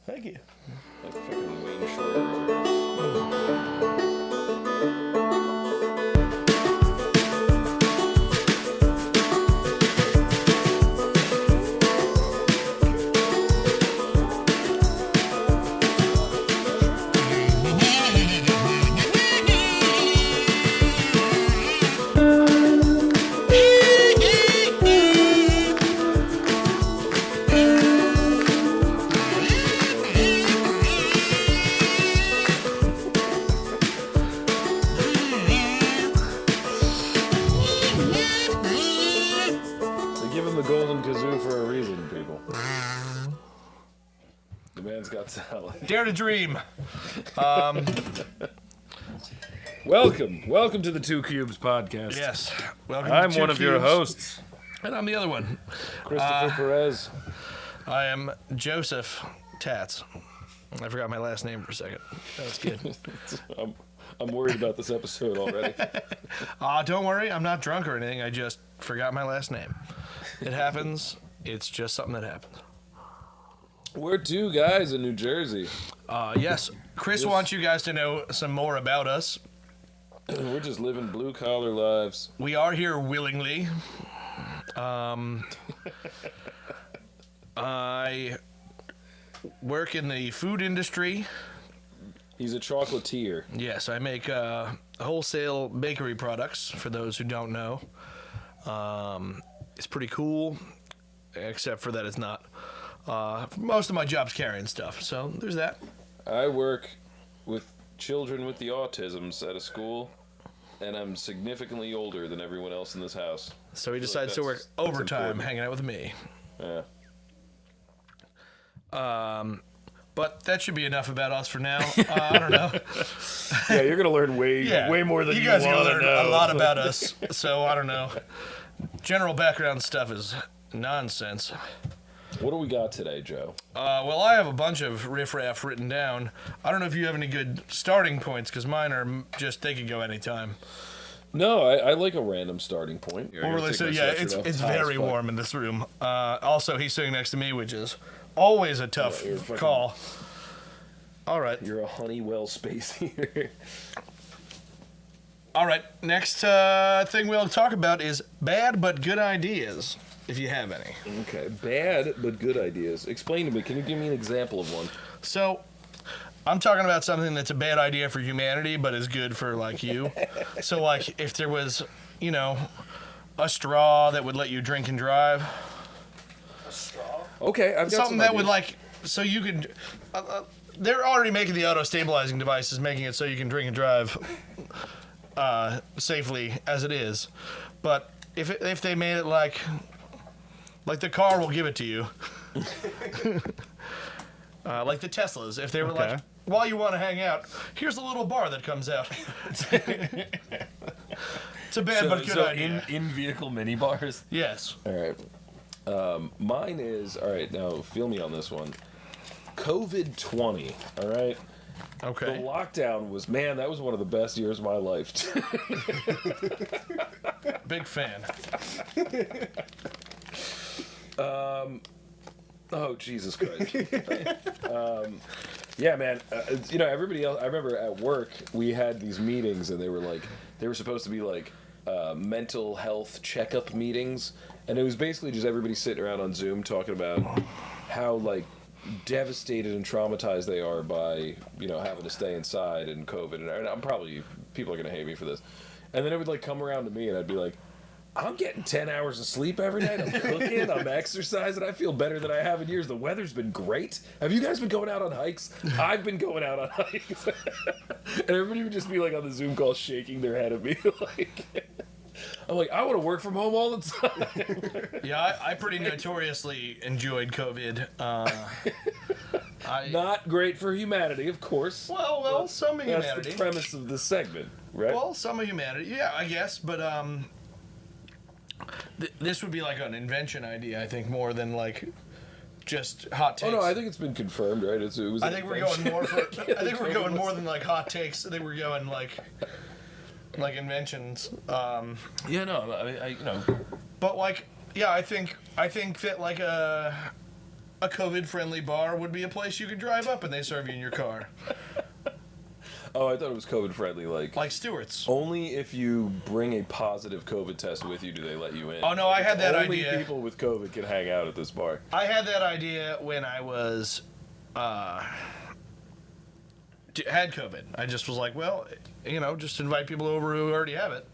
Thank you. Like fucking Wayne Shorter. They give him the golden kazoo for a reason, people. The man's got talent. Dare to dream. Welcome to the Two Cubes podcast. Yes. Welcome I'm to Two one of your Cubes. hosts, And I'm the other one. Christopher Perez. I am Joseph Tats. I forgot my last name for a second. That was good. I'm worried about this episode already. Don't worry, I'm not drunk or anything. I just forgot my last name. It happens. It's just something that happens. We're two guys in New Jersey. Yes, Chris wants you guys to know some more about us. We're just living blue collar lives. We are here willingly. I work in the food industry. He's a chocolatier. Yes, I make wholesale bakery products, for those who don't know. It's pretty cool, except for that it's not. Most of my job's carrying stuff, so there's that. I work with children with the autisms at a school, and I'm significantly older than everyone else in this house. So he I feel decides like to work that's overtime important. hanging out with me. Yeah. But that should be enough about us for now. I don't know. Yeah, you're gonna learn way more than you guys are want gonna to learn know. a lot about us, so I don't know. General background stuff is nonsense. What do we got today, Joe? Well, I have a bunch of riffraff written down. I don't know if you have any good starting points, because mine are just, they could go anytime. No, I like a random starting point. Well, really, so yeah, it's very warm in this room. Also, he's sitting next to me, which is always a tough you're fucking- call. All right. You're a Honeywell space heater. All right. Next thing we'll talk about is bad but good ideas, if you have any. Okay, bad but good ideas. Explain to me. Can you give me an example of one? So, I'm talking about something that's a bad idea for humanity, but is good for, like, you. So, like, if there was, a straw that would let you drink and drive. Okay, I've got Something some that ideas. would, like, so you could... they're already making the auto-stabilizing devices, making it so you can drink and drive safely as it is. But if they made it like the car will give it to you. Like the Teslas. If they were Okay. like, while you want to hang out, here's a little bar that comes out. It's a bad but good idea. in-vehicle minibars. Yes. All right. Mine is, all right, now feel me on this one. COVID-20, all right? The Okay. lockdown was, man, that was one of the best years of my life. Big fan. Oh, Jesus Christ. Yeah, man. Everybody else, I remember at work, we had these meetings, and they were supposed to be like mental health checkup meetings. And it was basically just everybody sitting around on Zoom talking about how, like, devastated and traumatized they are by, having to stay inside and COVID. And people are going to hate me for this. And then it would, like, come around to me, and I'd be like, I'm getting 10 hours of sleep every night. I'm cooking. I'm exercising. I feel better than I have in years. The weather's been great. Have you guys been going out on hikes? I've been going out on hikes. And everybody would just be like on the Zoom call shaking their head at me. I'm like, I want to work from home all the time. Yeah, I pretty notoriously enjoyed COVID. Not great for humanity, of course. Well, some of That's humanity. the premise of this segment, right? Well, some of humanity, yeah, I guess, but this would be like an invention idea, I think, more than like just hot takes. Oh no, I think it's been confirmed, right? It was. I think we're going more for. I think we're going more than like hot takes. I think we're going like inventions. Yeah, no, I But like, yeah, I think that like a COVID-friendly bar would be a place you could drive up and they serve you in your car, Oh, I thought it was COVID friendly. like Stewart's. Only if you bring a positive COVID test with you do they let you in. Oh no, I had that Only idea. people with COVID can hang out at this bar. I had that idea when I was had COVID. I just was like, well, just invite people over who already have it.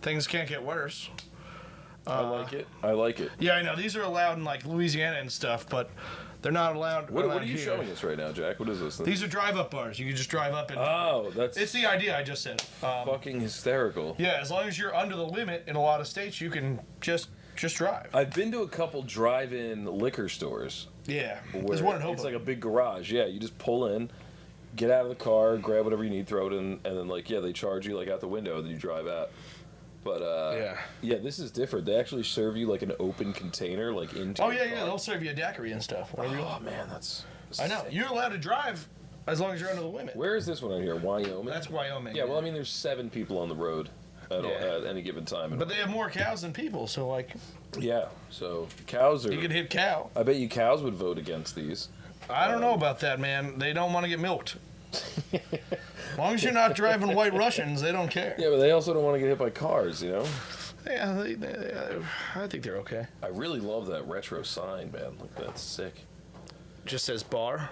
Things can't get worse. I like it. I like it. Yeah, I know these are allowed in like Louisiana and stuff, but they're not allowed. What allowed are you here. showing us right now, Jack? What is this thing? These are drive-up bars. You can just drive up and. Oh, that's It's the idea I just said. fucking hysterical. Yeah, as long as you're under the limit in a lot of states, you can just drive. I've been to a couple drive-in liquor stores. Yeah, Where there's one in Hoboken. It's like a big garage. Yeah, you just pull in, get out of the car, grab whatever you need, throw it in, and then they charge you out the window, and then you drive out. But yeah, this is different. They actually serve you like an open container, into. Oh your yeah, car. they'll serve you a daiquiri and stuff. Whatever you Oh want. man, that's. I know sick. you're allowed to drive as long as you're under the limit. Where is this one out here? Wyoming. That's Wyoming. Yeah, well, I mean, there's 7 people on the road at any given time. But they have more cows than people, so Yeah, so cows are. you could hit cow. I bet you cows would vote against these. I don't know about that, man. They don't want to get milked. As long as you're not driving White Russians, they don't care. Yeah, but they also don't want to get hit by cars, Yeah, I think they're okay. I really love that retro sign, man. Look, that's sick. Just says bar.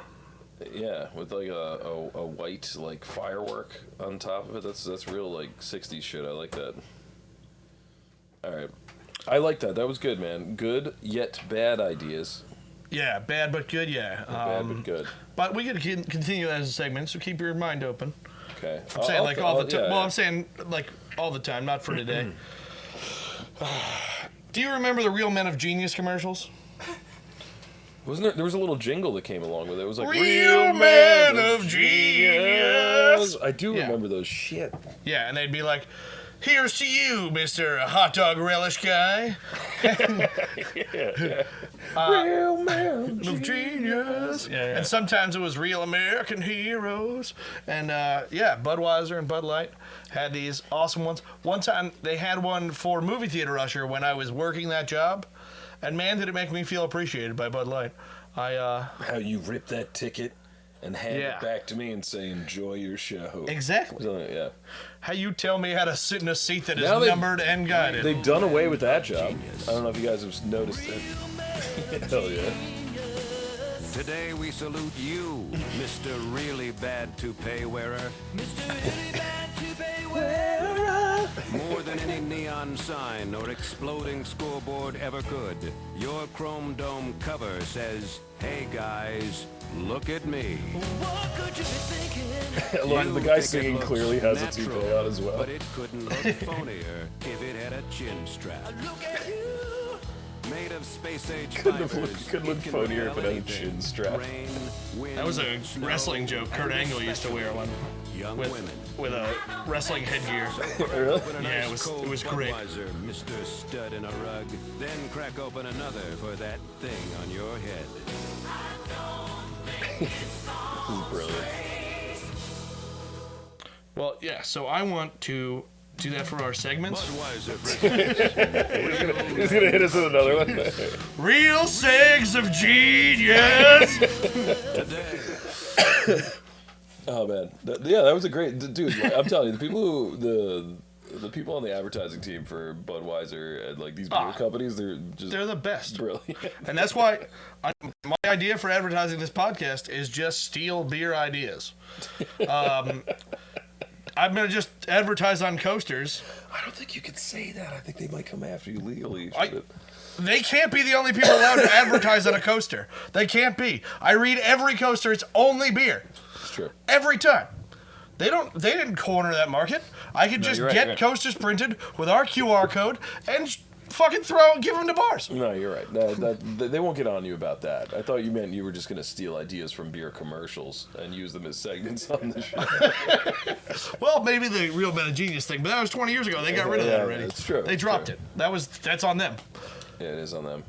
Yeah, with a white firework on top of it. That's real 60s shit. I like that. All right, I like that. That was good, man. Good yet bad ideas. Yeah, bad but good. Yeah. Bad but good. But we could continue as a segment, so keep your mind open. Okay. I'm saying all the time. Yeah, Well, yeah. I'm saying all the time, not for today. Do you remember the Real Men of Genius commercials? Wasn't there? There was a little jingle that came along with it. It was like Real Men of Genius. I do Yeah. remember those shit. Yeah, and they'd be like, "Here's to you, Mr. Hot Dog Relish Guy Real man. of Genius." Yeah. And sometimes it was Real American Heroes. And Budweiser and Bud Light had these awesome ones. One time they had one for Movie Theater Usher when I was working that job. And man, did it make me feel appreciated by Bud Light. How you rip that ticket and hand Yeah. it back to me and say, "Enjoy your show." Exactly. So, yeah. How you tell me how to sit in a seat that is Now they've- numbered and guided. They've done away with that job. I don't know if you guys have noticed it. Hell yeah. Today we salute you, Mr. Really Bad Toupee Wearer. More than any neon sign or exploding scoreboard ever could, your chrome dome cover says, "Hey guys, look at me." I love You the guy think it singing looks clearly has a natural, toupee on as well. But it couldn't look phonier if it had a chin strap. Made of space-age Couldn't have fibers, looked- couldn't look it can phonier if it had a repel chin anything. strap. Rain, wind, That was a snow, wrestling joke. Kurt and Angle used to wear one young with women. with a wrestling headgear. Really? Open a Yeah, nice it was- cold it was great. Budweiser, Mr. Stud in a rug. Then crack open another for that thing on your head. This is brilliant. Well, yeah. So I want to do that for our segments. Budweiser presents He's gonna hit us with another one. Real Segs of Genius. today. Oh man, that was a great dude. I'm telling you, the people who the people on the advertising team for Budweiser and these beer companies, they're just They're the best. brilliant. And that's why my idea for advertising this podcast is just steal beer ideas. I'm going to just advertise on coasters. I don't think you could say that. I think they might come after you legally. They can't be the only people allowed to advertise on a coaster. They can't be. I read every coaster. It's only beer. It's true. Every time. They didn't corner that market. I could just you're right, get you're right. coasters printed with our QR code and fucking give them to bars. No, you're right. They won't get on you about that. I thought you meant you were just going to steal ideas from beer commercials and use them as segments on the show. Well, maybe the Real Men of Genius thing, but that was 20 years ago. They got rid of that Yeah, already. it's true, They it's dropped true. it. That's on them. Yeah, it is on them.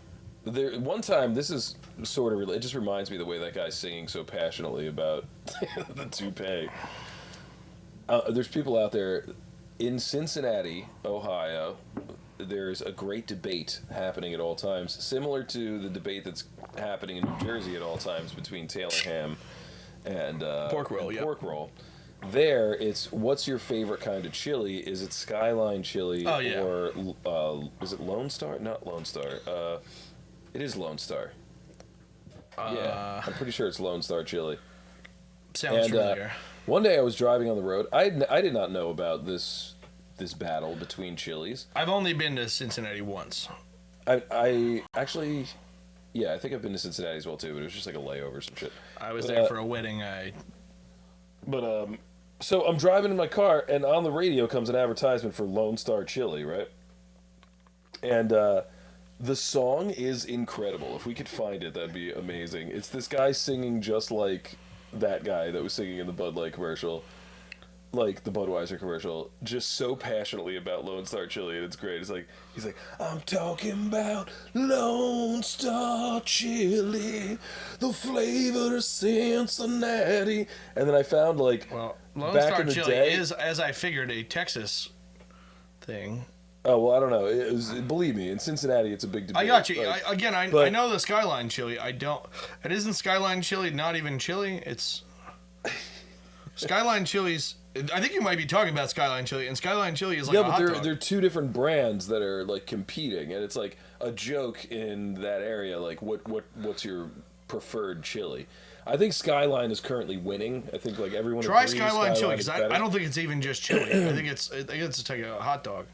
One time, this is sort of, it just reminds me of the way that guy's singing so passionately about the toupee. There's people out there in Cincinnati, Ohio. there's a great debate happening at all times, similar to the debate that's happening in New Jersey at all times between Taylor ham and Pork roll, and yeah. pork roll. There, it's what's your favorite kind of chili? Is it Skyline chili Oh, yeah. or is it Lone Star? Not Lone Star. It is Lone Star. Yeah, I'm pretty sure it's Lone Star chili. Sounds familiar. One day I was driving on the road. I did not know about this battle between chilies. I've only been to Cincinnati once. I actually, yeah, I think I've been to Cincinnati as well too, but it was just like a layover or some shit. I was But, there for a wedding. So I'm driving in my car, and on the radio comes an advertisement for Lone Star Chili, right? And the song is incredible. If we could find it, that'd be amazing. It's this guy singing just like that guy that was singing in the Bud Light commercial, like the Budweiser commercial, just so passionately about Lone Star Chili, and it's great. It's like, he's like, I'm talking about Lone Star Chili, the flavor of Cincinnati. And then I found, like, Well, Lone back Star in the Chili day, is, as I figured, a Texas thing. oh, well, I don't know. It was, believe me, in Cincinnati, it's a big debate. I got you. Like, I but- know the Skyline chili. I don't. It isn't Skyline chili. Not even chili. It's Skyline chili's. I think you might be talking about Skyline chili, and Skyline chili is like yeah, a but hot they're dog. they're two different brands that are like competing, and it's like a joke in that area. Like, what's your preferred chili? I think Skyline is currently winning. I think like everyone Try agrees Skyline chili is because better. I don't think it's even just chili. I think it's like a hot dog.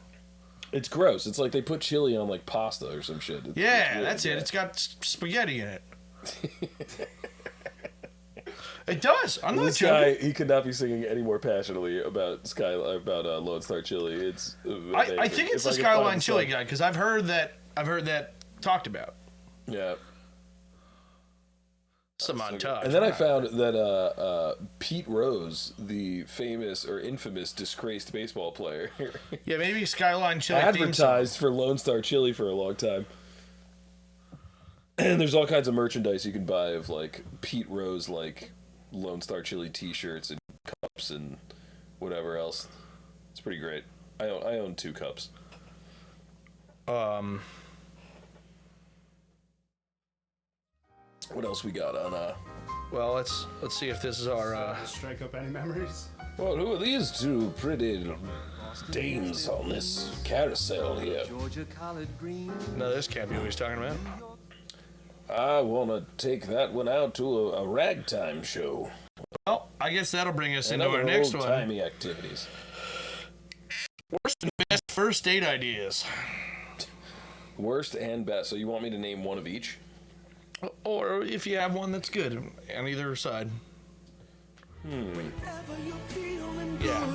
It's gross. It's like they put chili on like pasta or some shit. It's Yeah, really that's it. bad. It's got spaghetti in it. It does. I'm not This guy, joking. he could not be singing any more passionately about Lone Star Chili. It's I amazing. think it's If the I could find Skyline the chili song. guy because I've heard that talked about. Yeah. Some montage. And then I found that Pete Rose, the famous or infamous disgraced baseball player, Yeah, maybe Skyline chili theme song. advertised for Lone Star Chili for a long time. And there's all kinds of merchandise you can buy of like Pete Rose like Lone Star Chili T-shirts and cups and whatever else. It's pretty great. I own 2 cups. What else we got on? Well, let's see if this is our. Strike up any memories? Well, who are these 2 pretty dames on this carousel here? No, this can't be what he's talking about. I want to take that one out to a ragtime show. Well, I guess that'll bring us And into our other next one. old-timey activities. Worst and best first date ideas. Worst and best. So you want me to name one of each? Or if you have one that's good on either side. Yeah.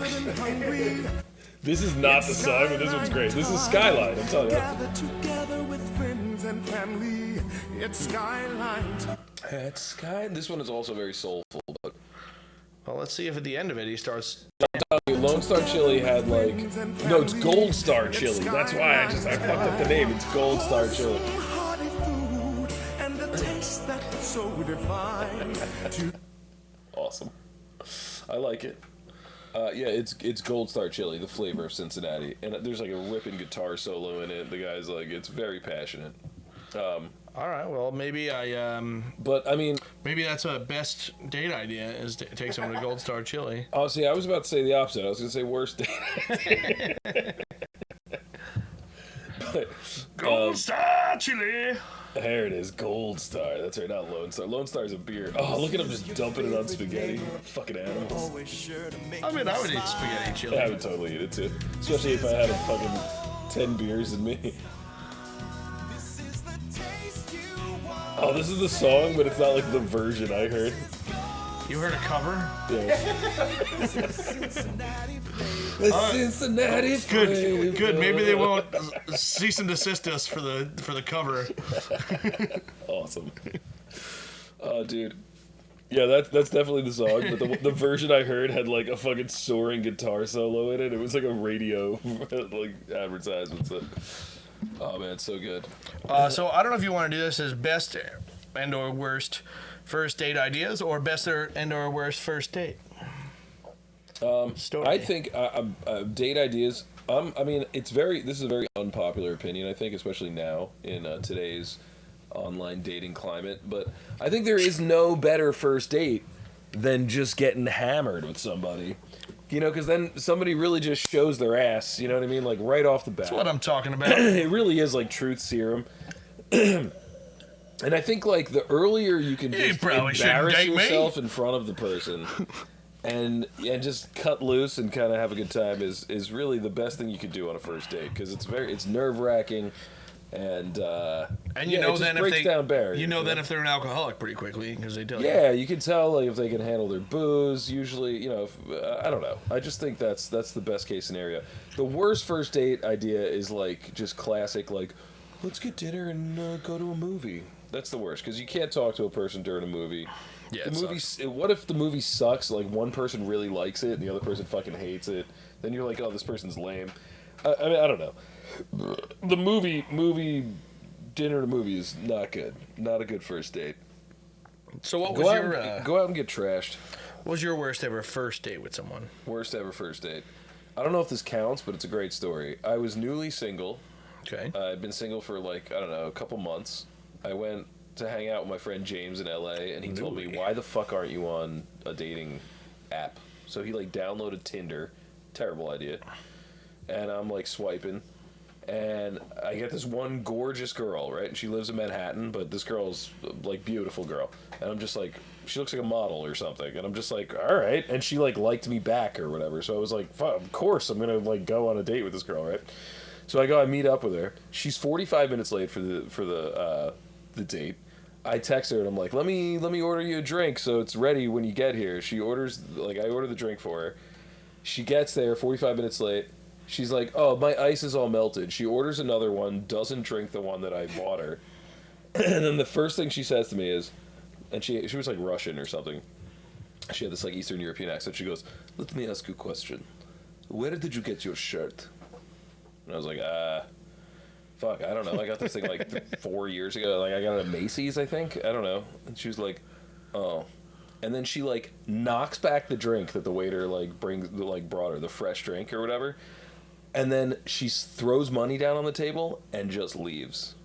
This is not the song, but this one's great. This is Skyline, I'm telling you. Gather together with friends and family. It's Skyline. That's Sky. This one is also very soulful. But Well, let's see if at the end of it he starts. Lone Star Chili had like no, it's Gold Star Chili. That's why I fucked up the name. It's Gold Star Chili. Hearty food and a taste that's so divine. Awesome. I like it. Yeah, it's Gold Star Chili, the flavor of Cincinnati, and there's like a ripping guitar solo in it. The guy's like, it's very passionate. All right. Well, maybe But I mean, maybe that's a best date idea is to take someone to Gold Star Chili. honestly, I was about to say the opposite. I was gonna say worst date. But Gold Star Chili. there it is, Gold Star. That's right, not Lone Star. Lone Star is a beer. Oh, look at him just dumping it on spaghetti. Fucking animals. I mean, I would eat spaghetti chili. I would totally eat it too, especially if I had a fucking 10 beers in me. Oh, this is the song, but it's not like the version I heard. You heard a cover? Yeah. The Cincinnati Good. Good. Maybe they won't cease and desist us for the cover. Awesome. Oh, dude. Yeah, that's definitely the song, but the version I heard had like a fucking soaring guitar solo in it. It was like a radio like advertisement. So. Oh man, it's so good. So I don't know if you want to do this as best and or worst first date ideas or best and or worst first date. Story. I think date ideas. I mean, this is a very unpopular opinion, I think, especially now in today's online dating climate. But I think there is no better first date than just getting hammered with somebody. You know, because then somebody really just shows their ass, you know what I mean? Like, right off the bat. That's what I'm talking about. It really is like truth serum. And I think, like, the earlier you can You just probably shouldn't embarrass date me. yourself in front of the person and just cut loose and kind of have a good time is really the best thing you could do on a first date, because it's nerve-wracking. And You know, it just then breaks down barriers. you know then if they're an alcoholic pretty quickly, because they tell you. Yeah, you can tell, like, if they can handle their booze. Usually, you know, I don't know. I just think that's the best case scenario. The worst first date idea is like just classic, like, let's get dinner and go to a movie. That's the worst, because you can't talk to a person during a movie. Yeah, The it movie. sucks. What if the movie sucks? Like, one person really likes it and the other person fucking hates it. Then you're like, oh, this person's lame. I mean, I don't know. The movie dinner to movie is not good. Not a good first date. So what Go was out, your go out and get trashed. what was your worst ever first date with someone? Worst ever first date. I don't know if this counts, but it's a great story. I was newly single. Okay. I'd been single for like, I don't know, a couple months. I went to hang out with my friend James in LA, and he told me, why the fuck aren't you on a dating app? So he like downloaded Tinder. Terrible idea. And I'm like swiping. And I get this one gorgeous girl, right? And she lives in Manhattan, but this girl's like beautiful girl. And I'm just like, she looks like a model or something. And I'm just like, all right. And she like liked me back or whatever. So I was like, fuck, of course I'm gonna like go on a date with this girl, right? So I meet up with her. She's 45 minutes late for the date. I text her and I'm like, let me order you a drink so it's ready when you get here. She orders, like, I order the drink for her. She gets there 45 minutes late. She's like, oh, my ice is all melted. She orders another one, doesn't drink the one that I bought her. And then the first thing she says to me is, and she was like Russian or something. She had this like Eastern European accent. She goes, let me ask you a question. Where did you get your shirt? And I was like, fuck, I don't know. I got this thing like 4 years ago. Like, I got it at Macy's, I think. I don't know. And she was like, oh. And then she like knocks back the drink that the waiter like brought her, the fresh drink or whatever. And then she throws money down on the table and just leaves.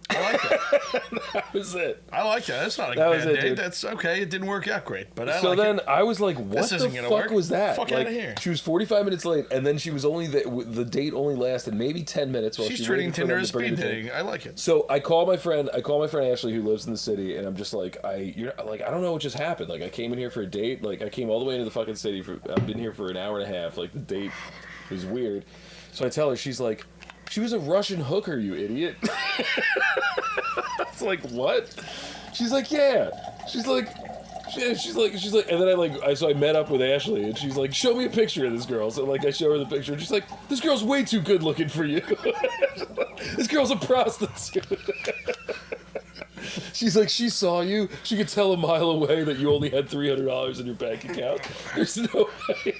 I like that. That was it. I like that. That's not a That was bad it, date. dude. That's okay. It didn't work out great, but I So like then it. I was like, what This the isn't gonna fuck work. was that? Fuck like, outta here. She was 45 minutes late, and then she was only the date only lasted maybe 10 minutes while She's she treating waited for Tinder them as to bring speed the drink. dating. I like it. So I call my friend Ashley, who lives in the city, and I'm just like, I don't know what just happened. Like, I came in here for a date. Like, I came all the way into the fucking city. I've been here for an hour and a half. Like, the date was weird. So I tell her, she's like, she was a Russian hooker, you idiot. It's like, what? She's like, yeah. She's like, and then I met up with Ashley, and she's like, show me a picture of this girl. So like, I show her the picture, and she's like, this girl's way too good looking for you. This girl's a prostitute. She's like, she saw you. She could tell a mile away that you only had $300 in your bank account. There's no way.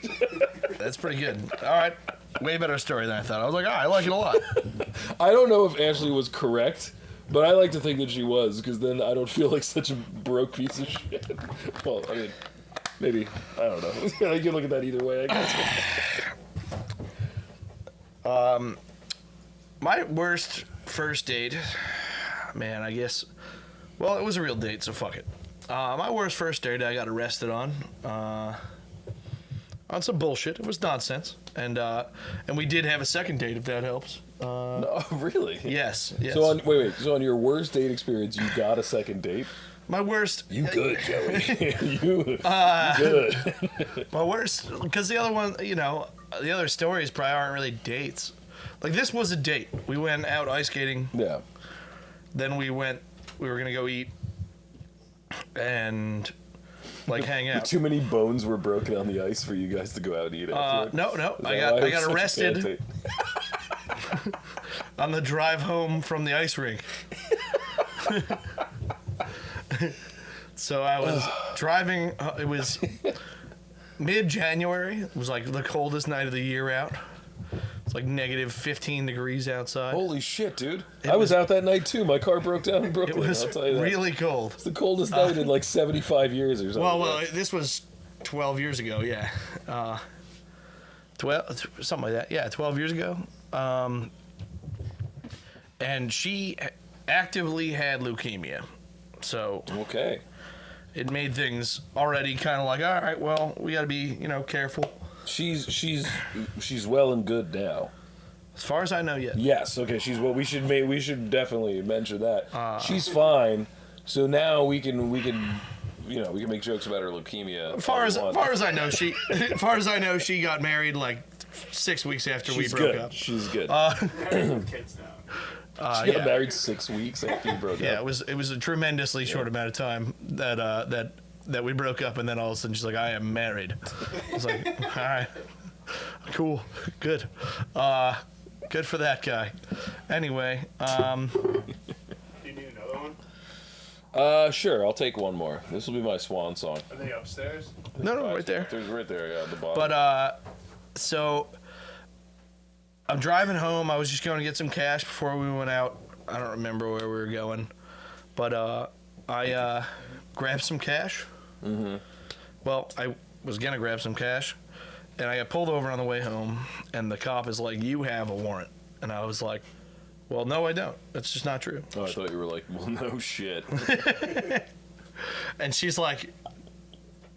That's pretty good. All right. Way better story than I thought. I was like, oh, I like it a lot. I don't know if Ashley was correct, but I like to think that she was, because then I don't feel like such a broke piece of shit. Well, I mean, maybe. I don't know. You can look at that either way, I guess. My worst first date, man, I guess. Well, it was a real date, so fuck it. My worst first date, I got arrested on some bullshit. It was nonsense, and we did have a second date, if that helps. Oh, really? Yes. So on your worst date experience, you got a second date? My worst. You good, Joey. you good. My worst, because the other one, the other stories probably aren't really dates. Like, this was a date. We went out ice skating. Yeah. Then we were gonna go eat and like hang out. Too many bones were broken on the ice for you guys to go out and eat afterward? No. Is I that why it got was such a bad arrested date? on the drive home from the ice rink. So I was driving. It was mid-January. It was like the coldest night of the year out. It's like negative 15 degrees outside. Holy shit, dude. I was out that night too. My car broke down in It Brooklyn, was I'll tell you that. really cold. It's the coldest night in like 75 years or something. Well, this was 12 years ago, yeah. 12, something like that. Yeah, 12 years ago. And she actively had leukemia. So Okay. it made things already kind of like, all right, well, we got to be, careful. She's well and good now. As far as I know, yet. Yes. Okay. She's well. We should definitely mention that. She's fine. So now we can we can make jokes about her leukemia. As far as I know, she got married like 6 weeks after we She's broke good. up. She's good. Kids now. she got yeah. married 6 weeks after you broke Yeah, up. it was a tremendously short amount of time that we broke up, and then all of a sudden she's like, "I am married." I was like, "All right, cool, good, good for that guy." Anyway, Do you need another one? Sure. I'll take one more. This will be my swan song. Are they upstairs? no, right there. There's right there. Yeah, at the bottom. But so I'm driving home. I was just going to get some cash before we went out. I don't remember where we were going, but I grabbed some cash. Mm-hmm. Well, I was gonna grab some cash, and I got pulled over on the way home. And the cop is like, "You have a warrant," and I was like, "Well, no, I don't. That's just not true." Oh, I thought you were like, well, no shit. And she's like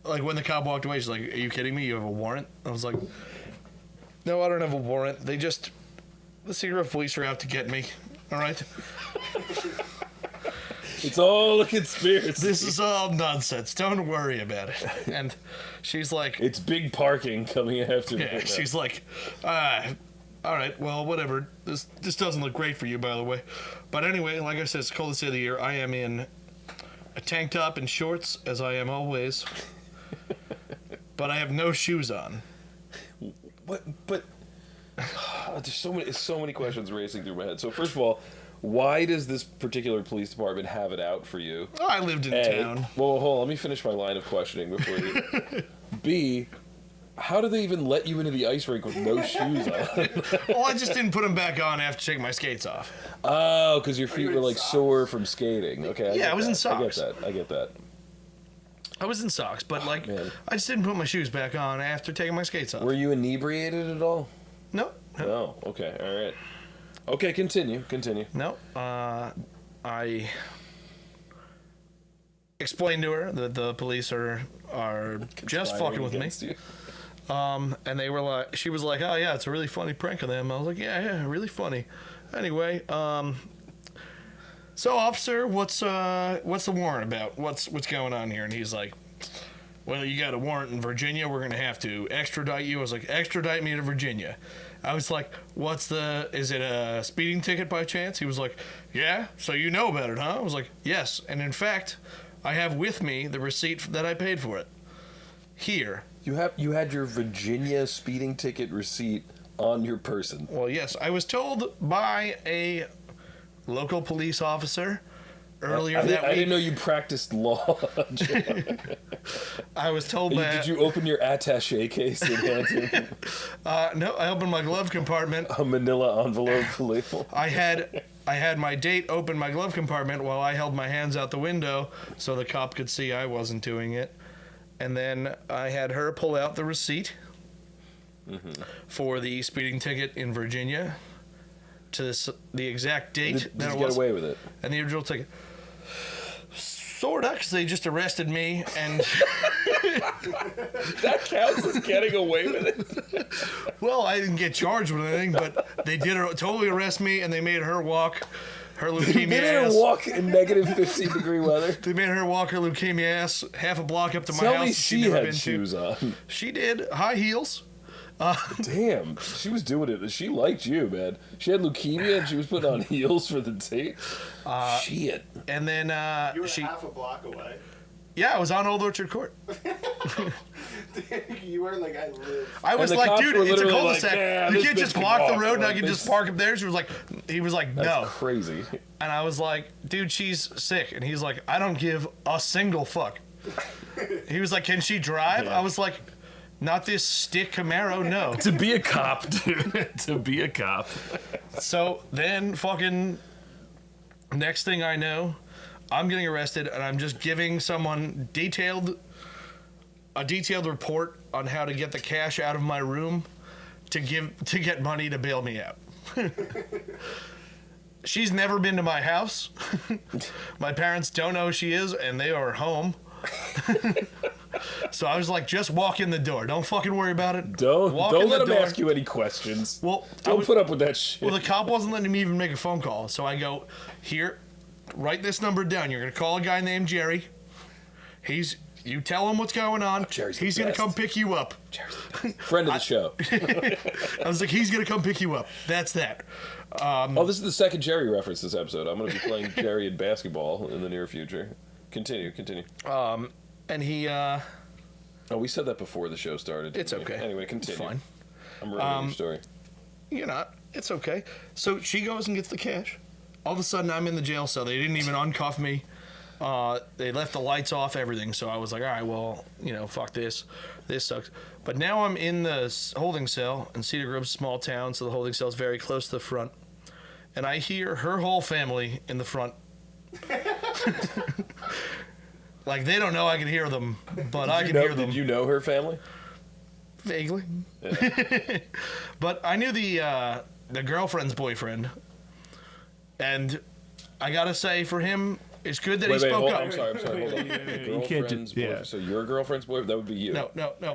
when the cop walked away, she's like, "Are you kidding me? You have a warrant?" I was like, "No, I don't have a warrant. The secret police are out to get me. All right, It's all a conspiracy. this is all nonsense. Don't worry about it." And she's like, It's big parking coming after me. "Yeah." She's like, "All right, well, whatever. This doesn't look great for you, by the way. But anyway, like I said, it's the coldest day of the year. I am in a tank top and shorts, as I am always. But I have no shoes on." What? But there's so many questions racing through my head. So first of all, why does this particular police department have it out for you? Oh, I lived in A, town. well, hold on. Let me finish my line of questioning before you. B, how do they even let you into the ice rink with no shoes on? Well, I just didn't put them back on after taking my skates off. Oh, because your feet you were in like socks? sore from skating. Okay. Yeah, get I was in that. socks. I get that. I was in socks, but like, Man. I just didn't put my shoes back on after taking my skates off. Were you inebriated at all? No, No. Okay. All right. Okay. Continue. no. I explained to her that the police are just fucking with me. Against you. And they were like, she was like, "Oh yeah, it's a really funny prank on them." I was like, yeah, really funny. Anyway, so officer, what's the warrant about? What's going on here? And he's like, "Well, you got a warrant in Virginia. We're gonna have to extradite you." I was like, "Extradite me to Virginia." I was like, is it a speeding ticket by chance? He was like, "Yeah, so you know about it, huh?" I was like, "Yes, and in fact, I have with me the receipt that I paid for it. Here." You had your Virginia speeding ticket receipt on your person. Well, yes, I was told by a local police officer earlier I that week. didn't know you practiced law. I was told by Did you open your attaché case and hand him no. I opened my glove compartment. a manila envelope label? I had my date open my glove compartment while I held my hands out the window so the cop could see I wasn't doing it. And then I had her pull out the receipt for the speeding ticket in Virginia to the exact date Did that you it get was, away with it? and the original ticket. Sorta, because they just arrested me, and That counts as getting away with it. well, I didn't get charged with anything, but they did totally arrest me, and they made her walk her They leukemia made her ass. walk in negative 15-degree weather. They made her walk her leukemia ass half a block up to my Tell house. me that she she'd never had been shoes to. on. She did high heels. Damn, she was doing it. She liked you, man. She had leukemia and she was putting on heels for the date. Shit. And then You were she, half a block away. yeah, I was on Old Orchard Court. You were like, I live. I was the like, cops dude, were it's a literally cul-de-sac. like, "Nah, You this can't bitch just can block the walk." road and I Like, can this- just park up there. He was like, That's no. crazy. And I was like, dude, she's sick. And he's like, I don't give a single fuck. He was like, can she drive? Yeah. I was like, not this stick Camaro, no. To be a cop, dude. To be a cop. So then fucking next thing I know, I'm getting arrested and I'm just giving someone a detailed report on how to get the cash out of my room to get money to bail me out. She's never been to my house. My parents don't know who she is, and they are home. So I was like, just walk in the door. Don't fucking worry about it. Don't Walk in let the him door. ask you any questions. Well, don't put up with that shit. Well, the cop wasn't letting me even make a phone call. So I go, here, write this number down. You're going to call a guy named Jerry. You tell him what's going on. Jerry's the He's going to best. come pick you up. Friend of the show. I was like, he's going to come pick you up. That's that. Oh, this is the second Jerry reference this episode. I'm going to be playing Jerry in basketball in the near future. Continue. And he, Oh, we said that before the show started. it's didn't we? okay. Anyway, continue. It's fine. I'm ruining your story. You're not. It's okay. So she goes and gets the cash. All of a sudden, I'm in the jail cell. They didn't even uncuff me. They left the lights off, everything. So I was like, all right, well, fuck this. This sucks. But now I'm in the holding cell, and Cedar Grove's a small town, so the holding cell is very close to the front. And I hear her whole family in the front. Like, they don't know I can hear them, but I can hear them. Did you know her family? Vaguely. Yeah. But I knew the girlfriend's boyfriend. And I gotta say, for him, it's good that he spoke up. I'm sorry. Hold on. You can't Girlfriend's just- yeah. boyfriend. So your girlfriend's boyfriend? That would be you. No.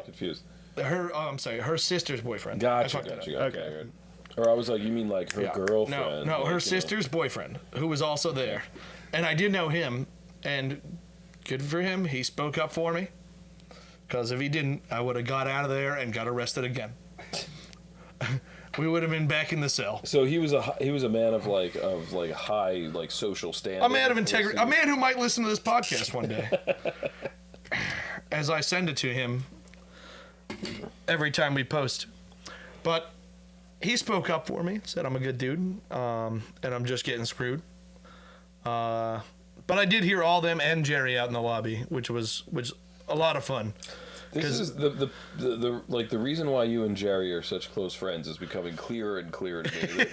Confused. I'm sorry, her sister's boyfriend. I Gotcha. fucked that up. Okay. Good. Or I was like, you mean like her Yeah. girlfriend? No, like, her you know. sister's boyfriend, who was also there. And I did know him, and good for him, he spoke up for me. Because if he didn't, I would have got out of there and got arrested again. We would have been back in the cell. So he was a man of high social standing. A man of integrity. A man who might listen to this podcast one day. As I send it to him every time we post. But he spoke up for me, said I'm a good dude, and I'm just getting screwed. But I did hear all them and Jerry out in the lobby, which was a lot of fun. This is the reason why you and Jerry are such close friends is becoming clearer and clearer to me.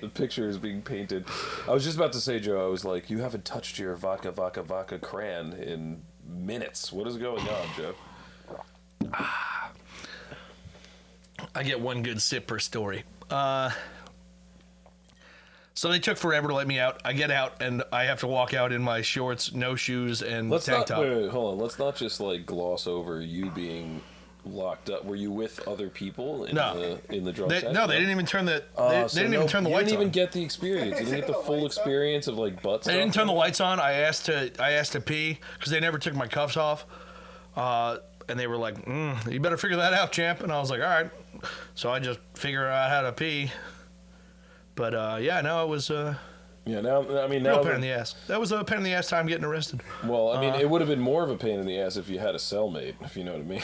The picture is being painted. I was just about to say, Joe, I was like, you haven't touched your vodka cran in minutes. What is going on, Joe? I get one good sip per story. So they took forever to let me out. I get out, and I have to walk out in my shorts, no shoes, and tank top. Wait, hold on. Let's not just gloss over you being locked up. Were you with other people in the drug test? No, they didn't even turn the they didn't even turn the lights on. You didn't even get the experience. You didn't get the full experience of butt stuff. They didn't turn the lights on. I asked to pee because they never took my cuffs off, and they were like, "You better figure that out, champ." And I was like, "All right." So I just figured out how to pee. But it was now real pain in the ass. That was a pain in the ass time getting arrested. Well, I mean, it would have been more of a pain in the ass if you had a cellmate, if you know what I mean.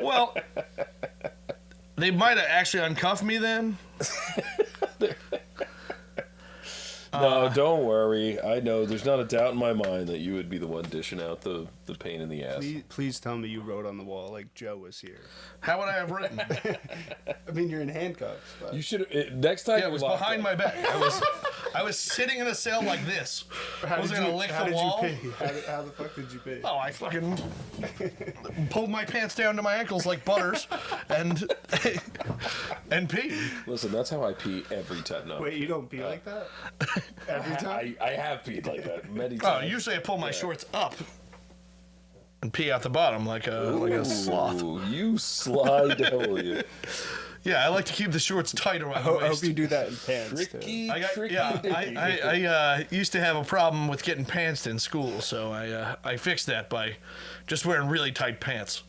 Well, they might have actually uncuffed me then. No, don't worry. I know there's not a doubt in my mind that you would be the one dishing out the pain in the ass. Please tell me you wrote on the wall like Joe was here. How would I have written? I mean, you're in handcuffs. But... You should next time. Yeah, it was behind my back. I was sitting in a cell like this. I was gonna lick the wall. How did you pee? How the fuck did you pee? Oh, I fucking pulled my pants down to my ankles like Butters, and pee. Listen, that's how I pee every time. No, Wait, you don't pee like that? Every time? I have peed like that many Oh, times. usually I pull my shorts up and pee out the bottom like a sloth. Ooh, you sly devil, you. Yeah, I like to keep the shorts tight around I the hope waist. you do that in pants, too. I used to have a problem with getting pants in school, so I fixed that by just wearing really tight pants.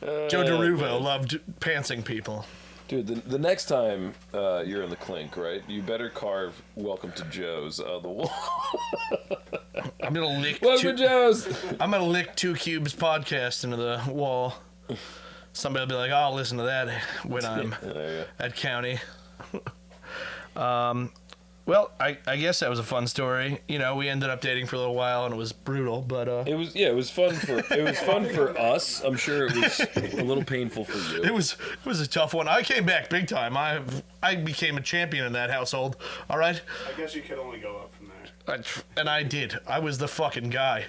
Joe DeRuvo loved pantsing people. Dude, the next time you're in the clink, right? You better carve "Welcome to Joe's" on the wall. I'm gonna lick Welcome to Joe's. I'm gonna lick Two Cubes podcast into the wall. Somebody will be like, "Oh, I'll listen to that when I'm at county." Well, I guess that was a fun story. You know, we ended up dating for a little while, and it was brutal, but It was fun for us. I'm sure it was a little painful for you. it was a tough one. I came back big time. I became a champion in that household. All right. I guess you could only go up from there. And I did. I was the fucking guy.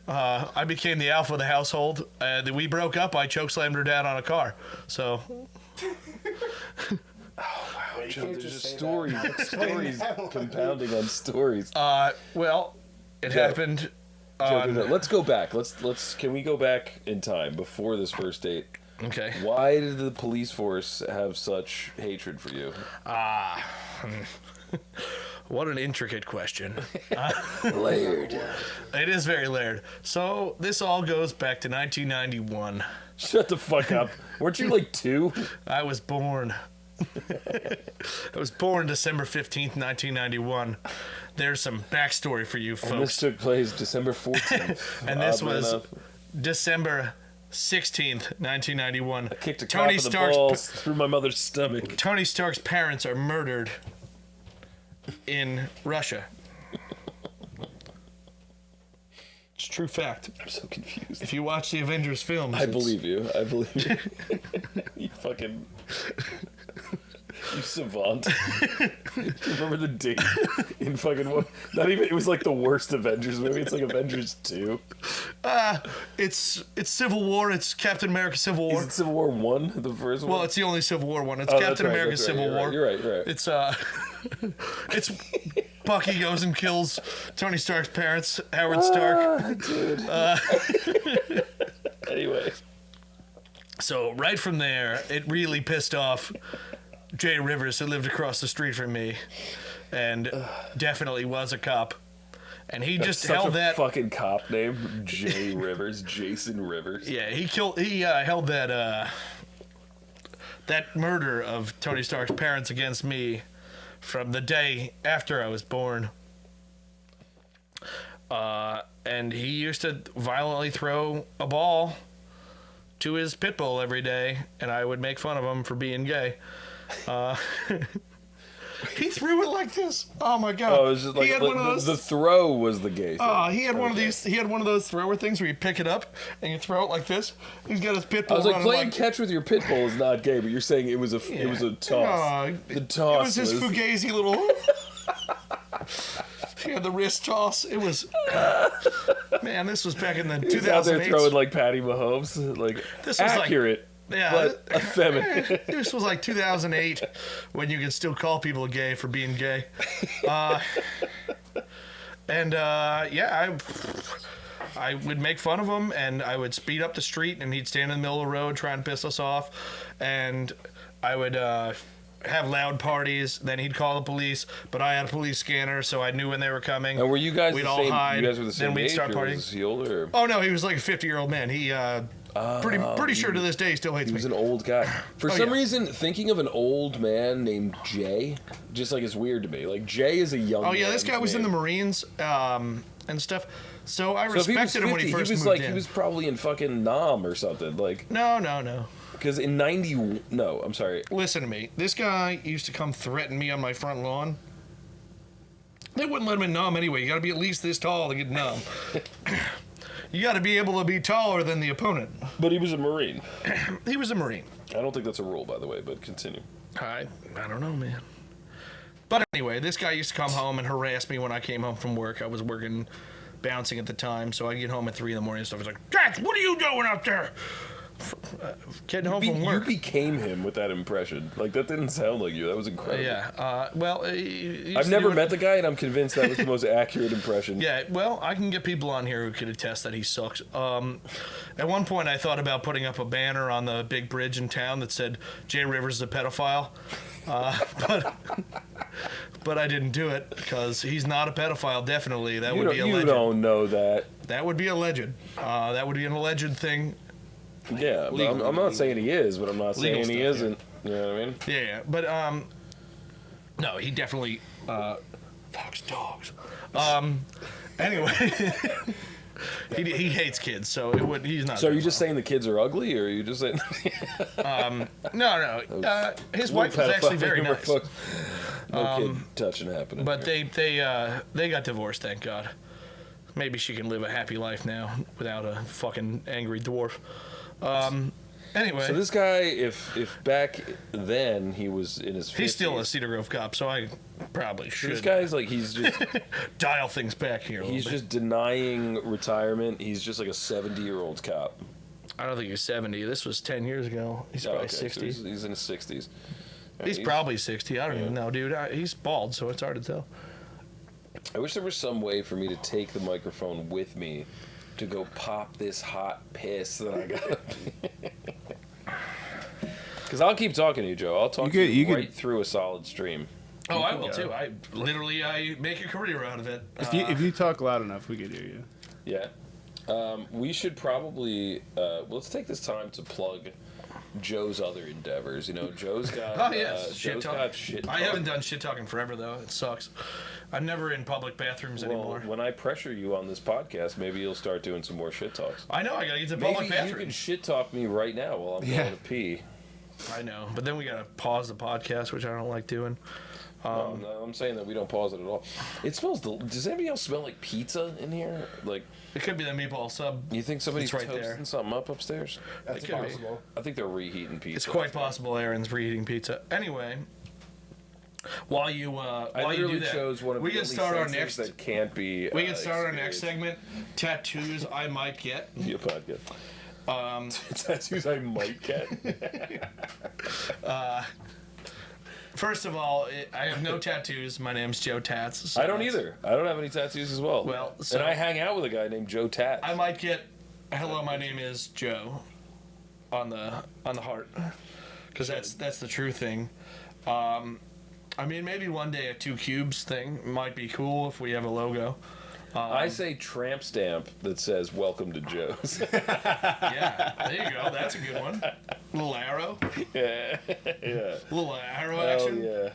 I became the alpha of the household. We broke up. I chokeslammed her dad on a car. So Joe, there's just stories compounding on stories. well, it Joe. happened. Joe, let's go back. Can we go back in time before this first date? Okay. Why did the police force have such hatred for you? What an intricate question. Layered. It is very layered. So this all goes back to 1991. Shut the fuck up. Weren't you like 2? I was born. I was born December 15th, 1991. There's some backstory for you And this folks. took place December 14th. And this oddly was enough. December 16th, 1991. Kicked a cop in the balls through my mother's stomach. Tony Stark's parents are murdered in Russia. It's a true fact. I'm so confused. If you watch the Avengers films, I believe you. I believe you. You fucking... You savant. Remember the date in fucking what? Not even. It was like the worst Avengers movie. It's like Avengers 2. It's Civil War. It's Captain America Civil War. Is it Civil War 1? The first one? Well, it's the only Civil War one. It's Oh, Captain that's right, America that's right, Civil you're War. right, you're right, you're right. It's it's Bucky goes and kills Tony Stark's parents, Howard Stark. Dude. Anyway. So right from there, it really pissed off Jay Rivers, who lived across the street from me, and definitely was a cop. And he just Such held a that. fucking cop name. Jay Rivers. Jason Rivers. Yeah, he held that that murder of Tony Stark's parents against me from the day after I was born. And he used to violently throw a ball to his pit bull every day, and I would make fun of him for being gay. He threw it like this. Oh my god! Oh, it was just like he had one of those. the throw was the gay thing. He had one of these. He had one of those thrower things where you pick it up and you throw it like this. He's got his pit I bull was like, running playing catch with your pit bull is not gay, but you're saying it was a toss. The toss It was his fugazi little. He had the wrist toss. It was. Man, this was back in the He's out there 2008. throwing like Patty Mahomes, like This was like- accurate, Yeah, but effeminate. this was like 2008 when you could still call people gay for being gay. I would make fun of him, and I would speed up the street, and he'd stand in the middle of the road trying to piss us off, and I would have loud parties. Then he'd call the police, but I had a police scanner, so I knew when they were coming. And were you guys We'd the all same? hide, You guys were the same then we'd age, start or partying. was he older? Or? Oh no, he was like a 50-year-old man. He pretty sure to this day he still hates He me. was an old guy. For some yeah. reason, thinking of an old man named Jay just like is weird to me. Like Jay is a young. Oh yeah, this man's guy was in the name. Marines and stuff. So I So if he was respected him when 50, he first he was moved like in. he was probably in fucking Nam or something. Like No. because in '90, no, I'm sorry. Listen to me. This guy used to come threaten me on my front lawn. They wouldn't let him in Nam anyway. You got to be at least this tall to get Nam. You got to be able to be taller than the opponent. But he was a Marine. He was a Marine. I don't think that's a rule, by the way. But continue. I don't know, man. But anyway, this guy used to come home and harass me when I came home from work. I was working bouncing at the time, so I'd get home at 3 in the morning and stuff. He's like, Dad, what are you doing up there? Getting home from You work. became him with that impression. Like that didn't sound like you. That was incredible. Yeah. Well, I've never met the guy, and I'm convinced that was the most accurate impression. Yeah, well, I can get people on here who could attest that he sucks. At one point, I thought about putting up a banner on the big bridge in town that said Jay Rivers is a pedophile, but I didn't do it because he's not a pedophile. Definitely, that would be a You legend. don't know that. That would be a legend. That would be an alleged thing. Yeah, but Legal. I'm not saying he is, but I'm not Legal saying he stuff, isn't. You know what I mean? Yeah, but no, he definitely fucks dogs. Anyway, he hates kids, so he's not. So are you just saying the kids are ugly, or are you just saying No. His wife was actually very nice. No kid touching happening. But they got divorced, thank God. Maybe she can live a happy life now without a fucking angry dwarf. Anyway, so this guy, if back then he was in his 50s, he's still a Cedar Grove cop, so probably should This guy's like, he's just dial things back here. he's just denying retirement. He's just like a 70-year-old cop. I don't think he's 70. This was 10 years ago. He's Oh, probably okay, so 60. he's in his 60s. He's probably 60. I don't even know, dude. He's bald, so it's hard to tell. I wish there was some way for me to take the microphone with me to go pop this hot piss that I got. Because I'll keep talking to you, Joe. I'll talk to you right through a solid stream. Oh, I will too. I make a career out of it. If you talk loud enough, we could hear you. Yeah. We should probably let's take this time to plug Joe's other endeavors. You know, Joe's got Oh yes, shit Joe's talk. got shit. I haven't done shit talking forever though. It sucks. I'm never in public bathrooms Well, anymore. when I pressure you on this podcast, maybe you'll start doing some more shit talks. I know. I gotta get to Maybe public you can bathrooms. shit talk me right now while I'm going to pee. I know, but then we gotta pause the podcast, which I don't like doing. No, I'm saying that we don't pause it at all. It smells. Does anybody else smell like pizza in here? Like, It could be the meatball sub. you think somebody's It's right toasting there. something up upstairs? That's could be. possible. I think they're reheating pizza. It's quite possible Aaron's reheating pizza. Anyway, while you I while you do literally that, chose one of we the can only start our sensors next. that can't be. We can start our next experienced segment. Tattoos I might get. via podcast. Tattoos I might get. First of all, I have no tattoos. My name's Joe Tats. so I don't that's- either. I don't have any tattoos as well. Well, so- and I hang out with a guy named Joe Tat. I might get "Hello, my name is Joe" on the heart, because that's the true thing. I mean, maybe one day a 2 cubes thing might be cool if we have a logo. I say tramp stamp that says "Welcome to Joe's." Yeah, there you go. That's a good one. Little arrow, yeah, yeah. little arrow Hell action. yeah.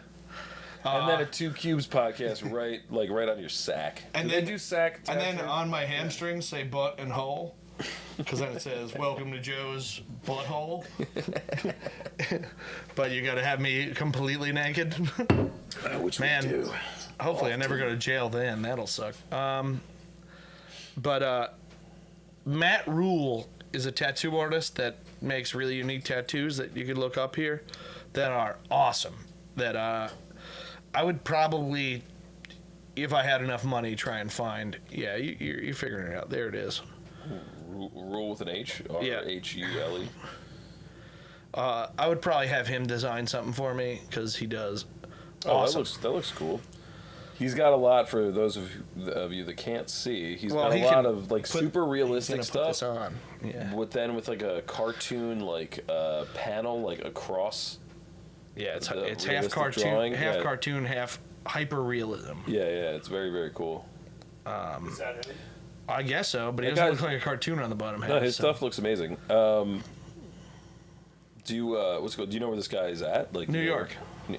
And then a 2 Cubes podcast right on your sack. And Do then they do sack And then tattoos? on my hamstrings say butt and hole, because then it says "Welcome to Joe's butthole." But you got to have me completely naked. which Man, we do. hopefully I never go to jail then. That'll suck. But Matt Rule is a tattoo artist that makes really unique tattoos that you could look up here that are awesome. That I would probably, if I had enough money, try and find. Yeah, you're figuring it out. There it is. Rule with an H? Yeah. R-H-U-L-E? I would probably have him design something for me because he does. Oh, Awesome. that looks cool. He's got a lot for those of you that can't see. He's Well, got a he lot can of like put- super He's realistic gonna put this stuff. on. Yeah. With like a cartoon like panel like across. Yeah, it's the half realistic cartoon, drawing, half yeah. cartoon, half hyper realism. Yeah, it's very, very cool. Is that it? I guess so, but he That doesn't guy's- look like a cartoon on the bottom half. No, his so. stuff looks amazing. Do you what's it called? Do you know where this guy is at? Like New York.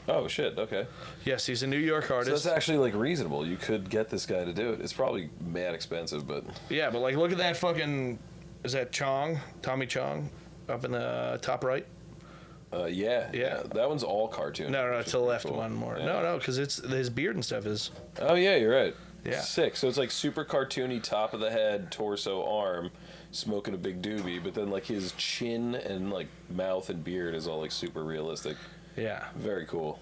Oh shit. Okay. Yes, he's a New York So artist. that's actually like reasonable. You could get this guy to do it. It's probably mad expensive, but Yeah, but like, look at that fucking. Is that Chong? Tommy Chong, up in the top right? yeah, Yeah. that one's all cartoon. No, which it's is the pretty left cool. one more. Yeah. No, because it's his beard and stuff is. Oh yeah, you're right. Yeah. Sick. So it's like super cartoony, top of the head, torso, arm, smoking a big doobie, but then like his chin and like mouth and beard is all like super realistic. Yeah. Very cool.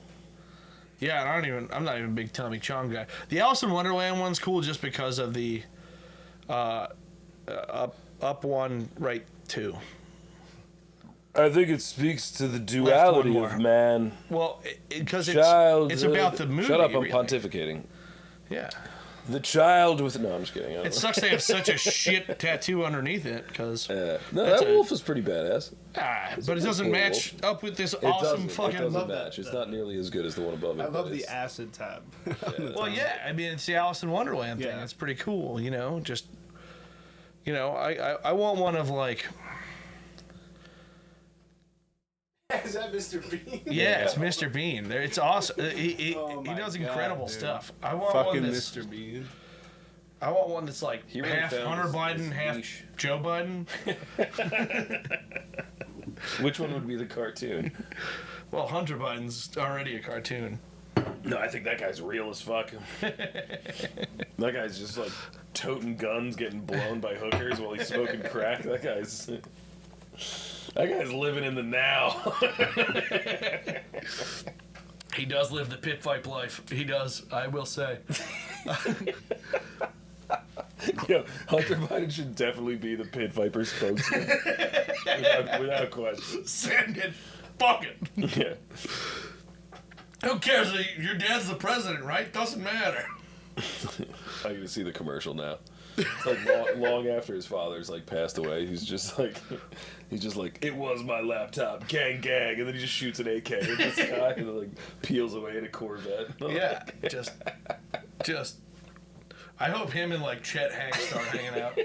Yeah, and I'm not even a big Tommy Chong guy. The Alice in Wonderland one's cool just because of the up one, right two. I think it speaks to the duality duality of of man, Well, because child. it's about the movie. Shut up! I'm really. pontificating. Yeah. The child with no, I'm just kidding. I don't It know. sucks they have such a shit tattoo underneath it because. No, That's that a- wolf is pretty badass. But it doesn't cool match up with this It awesome doesn't. fucking. It doesn't love that- match. It's not nearly as good as the one above it. I love but the it's- acid tab. Well, yeah, I mean it's the Alice in Wonderland thing. Yeah. It's pretty cool, you know. Just, you know, I want one of like. Is that Mr. Bean? Yeah, it's Mr. Bean. It's awesome. He Oh my does God, incredible dude. stuff. I want Fucking one that's. Mr. Bean. I want one that's like He really half found Hunter his Biden, half niche. Joe Biden. Which one would be the cartoon? Well, Hunter Biden's already a cartoon. No, I think that guy's real as fuck. That guy's just like toting guns, getting blown by hookers while he's smoking crack. That guy's living in the now. He does live the pit vipe life. He does, I will say. Yeah, Hunter Biden should definitely be the Pit Viper spokesman. without question. Send it. Fuck it. Yeah. Who cares? Your dad's the president, right? Doesn't matter. I can see the commercial now. It's like long after his father's like passed away, he's just like, it was my laptop, gang, gang, and then he just shoots an AK in the sky and then like peels away in a Corvette. Yeah, just. I hope him and like Chet Hanks start hanging out.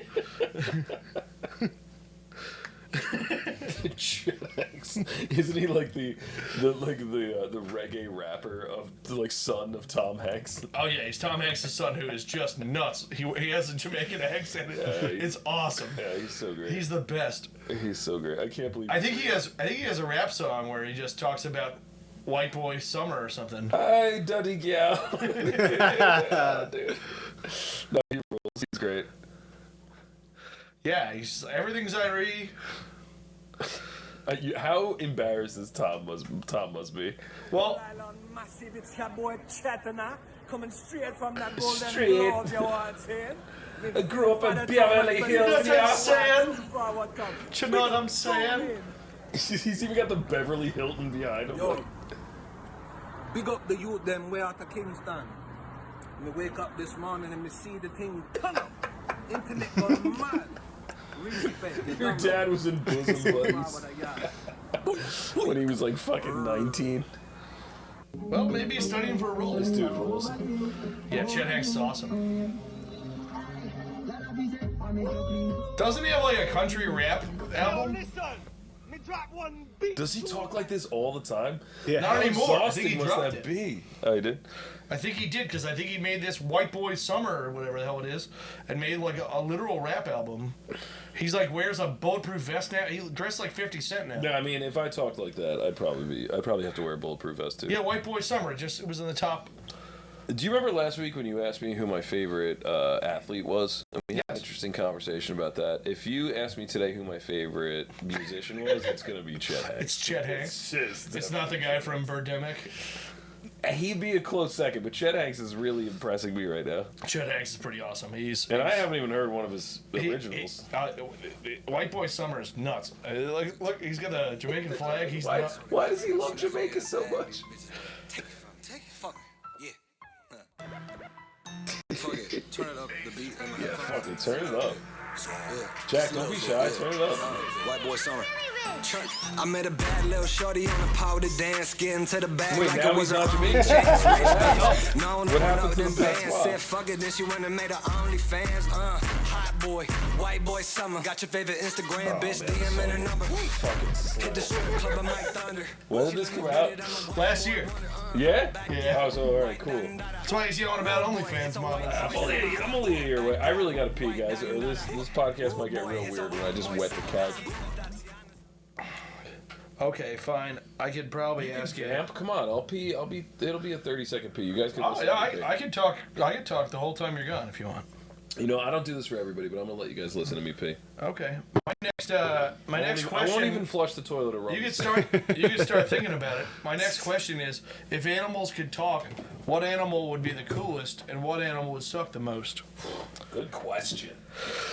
Chet Hanks. Isn't he like the reggae rapper of the like son of Tom Hanks? Oh yeah, he's Tom Hanks' son, who is just nuts. He has a Jamaican accent. It's awesome. Yeah, he's so great. He's the best. He's so great. I can't believe. I think he has a rap song where he just talks about white boy summer or something. Hi, Duddy Gal. Yeah, dude. No, he rules. He's great. Yeah, he's everything's Irie. How embarrassed is Tom must be? Well, Massive, it's your boy Chetana, coming straight from that golden Straight. globe you want saying. I grew up in Beverly Hills. That's what I'm saying. Forward come. You know what I'm saying? He's even got the Beverly Hilton behind him. Yo, big up the youth them way out of Kingston. Me wake up this morning and me see the thing turn up. Internet gone mad. Respect. Your dad was in Bosom Buddies when he was like fucking 19. Well, maybe he's studying for a role. This dude rules. Yeah, Chet Hanks is awesome. Doesn't he have like a country rap album? Does he talk like this all the time? Yeah. Not anymore. I think Exhausting he must dropped that it. be? Oh, he did? I think he did, because I think he made this White Boy Summer or whatever the hell it is, and made like a literal rap album. He's like wears a bulletproof vest now. He dressed like 50 Cent now. No, I mean, if I talked like that, I'd probably have to wear a bulletproof vest too. Yeah, White Boy Summer. It was in the top. Do you remember last week when you asked me who my favorite athlete was? We had an interesting conversation about that. If you ask me today who my favorite musician was, it's going to be Chet Hanks. It's Chet Hanks. It's It's not the guy from Birdemic. He'd be a close second, but Chet Hanks is really impressing me right now. Chet Hanks is pretty awesome. And I haven't even heard one of his originals. White Boy Summer is nuts. Look, he's got a Jamaican flag. He's Why, nuts. why does he love Jamaica so much? Take it, fuck it. Yeah. Fuck it. Turn it up, the beat. Yeah, fucking turn it up. Yeah. Jack, don't be shy. Turn it up. White boy summer. Church. I met a bad little shorty on the powder dance, getting to the bag Wait, like now it was he's a not Jamaican? No, What happened to them the past bands wife? said fuck it, then she went and made her OnlyFans. Hot boy, white boy summer. Got your favorite Instagram bitch, DM in her number. Hit the strip club, I'm like thunder. When did this come out? Last year. Yeah? Yeah. Oh, so alright, cool. That's why he's yelling about OnlyFans, mom. I'm only a year away. I really gotta pee, guys. Or this podcast might get real weird when I just wet the couch. Okay, fine. I could probably ask you. Amp, come on, I'll pee. It'll be a 30-second pee. You guys can listen. I could talk. I could talk the whole time you're gone if you want. You know, I don't do this for everybody, but I'm gonna let you guys listen to me pee. Okay. My next question. I won't even flush the toilet or run. You can start. You can start thinking about it. My next question is: if animals could talk, what animal would be the coolest, and what animal would suck the most? Good question.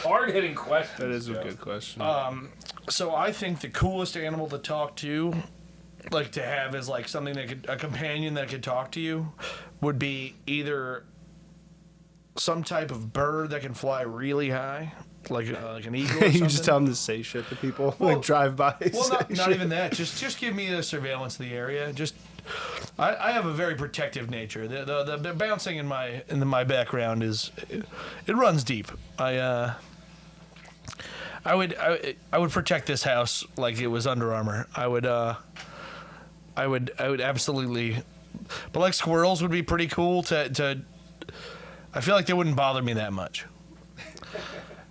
Hard-hitting question. That is a good question. So I think the coolest animal to talk to, like to have as like something that could, a companion that could talk to you, would be either some type of bird that can fly really high, like an eagle. Or you something. just tell them to say shit to people, Well- like drive by. Well, not even that. Just give me the surveillance of the area. Just, I have a very protective nature. The bouncing in my background is, it runs deep. I would protect this house like it was Under Armour. I would absolutely, but like squirrels would be pretty cool to. I feel like they wouldn't bother me that much.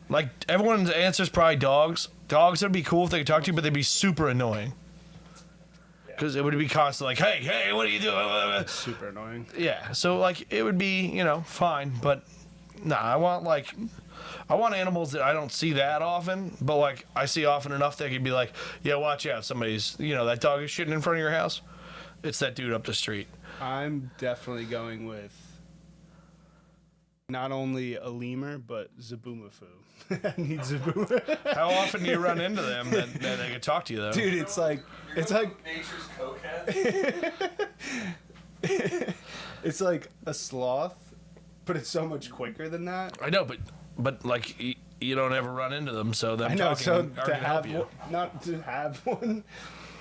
Like everyone's answer is probably dogs. Dogs would be cool if they could talk to you, but they'd be super annoying. Because it would be constant like, hey, what are you doing? Super annoying. Yeah, so like it would be, fine, but nah, I want animals that I don't see that often, but like I see often enough that could be like, yeah, watch out, somebody's, that dog is shitting in front of your house. It's that dude up the street. I'm definitely going with not only a lemur, but Zaboomafoo. I need Zaboomafoo. How often do you run into them that they can talk to you, though? Dude, it's like nature's cokehead. it's like a sloth, but it's so much quicker than that. I know, but like you don't ever run into them, so them I know. talking So are to gonna help have you. one, not to have one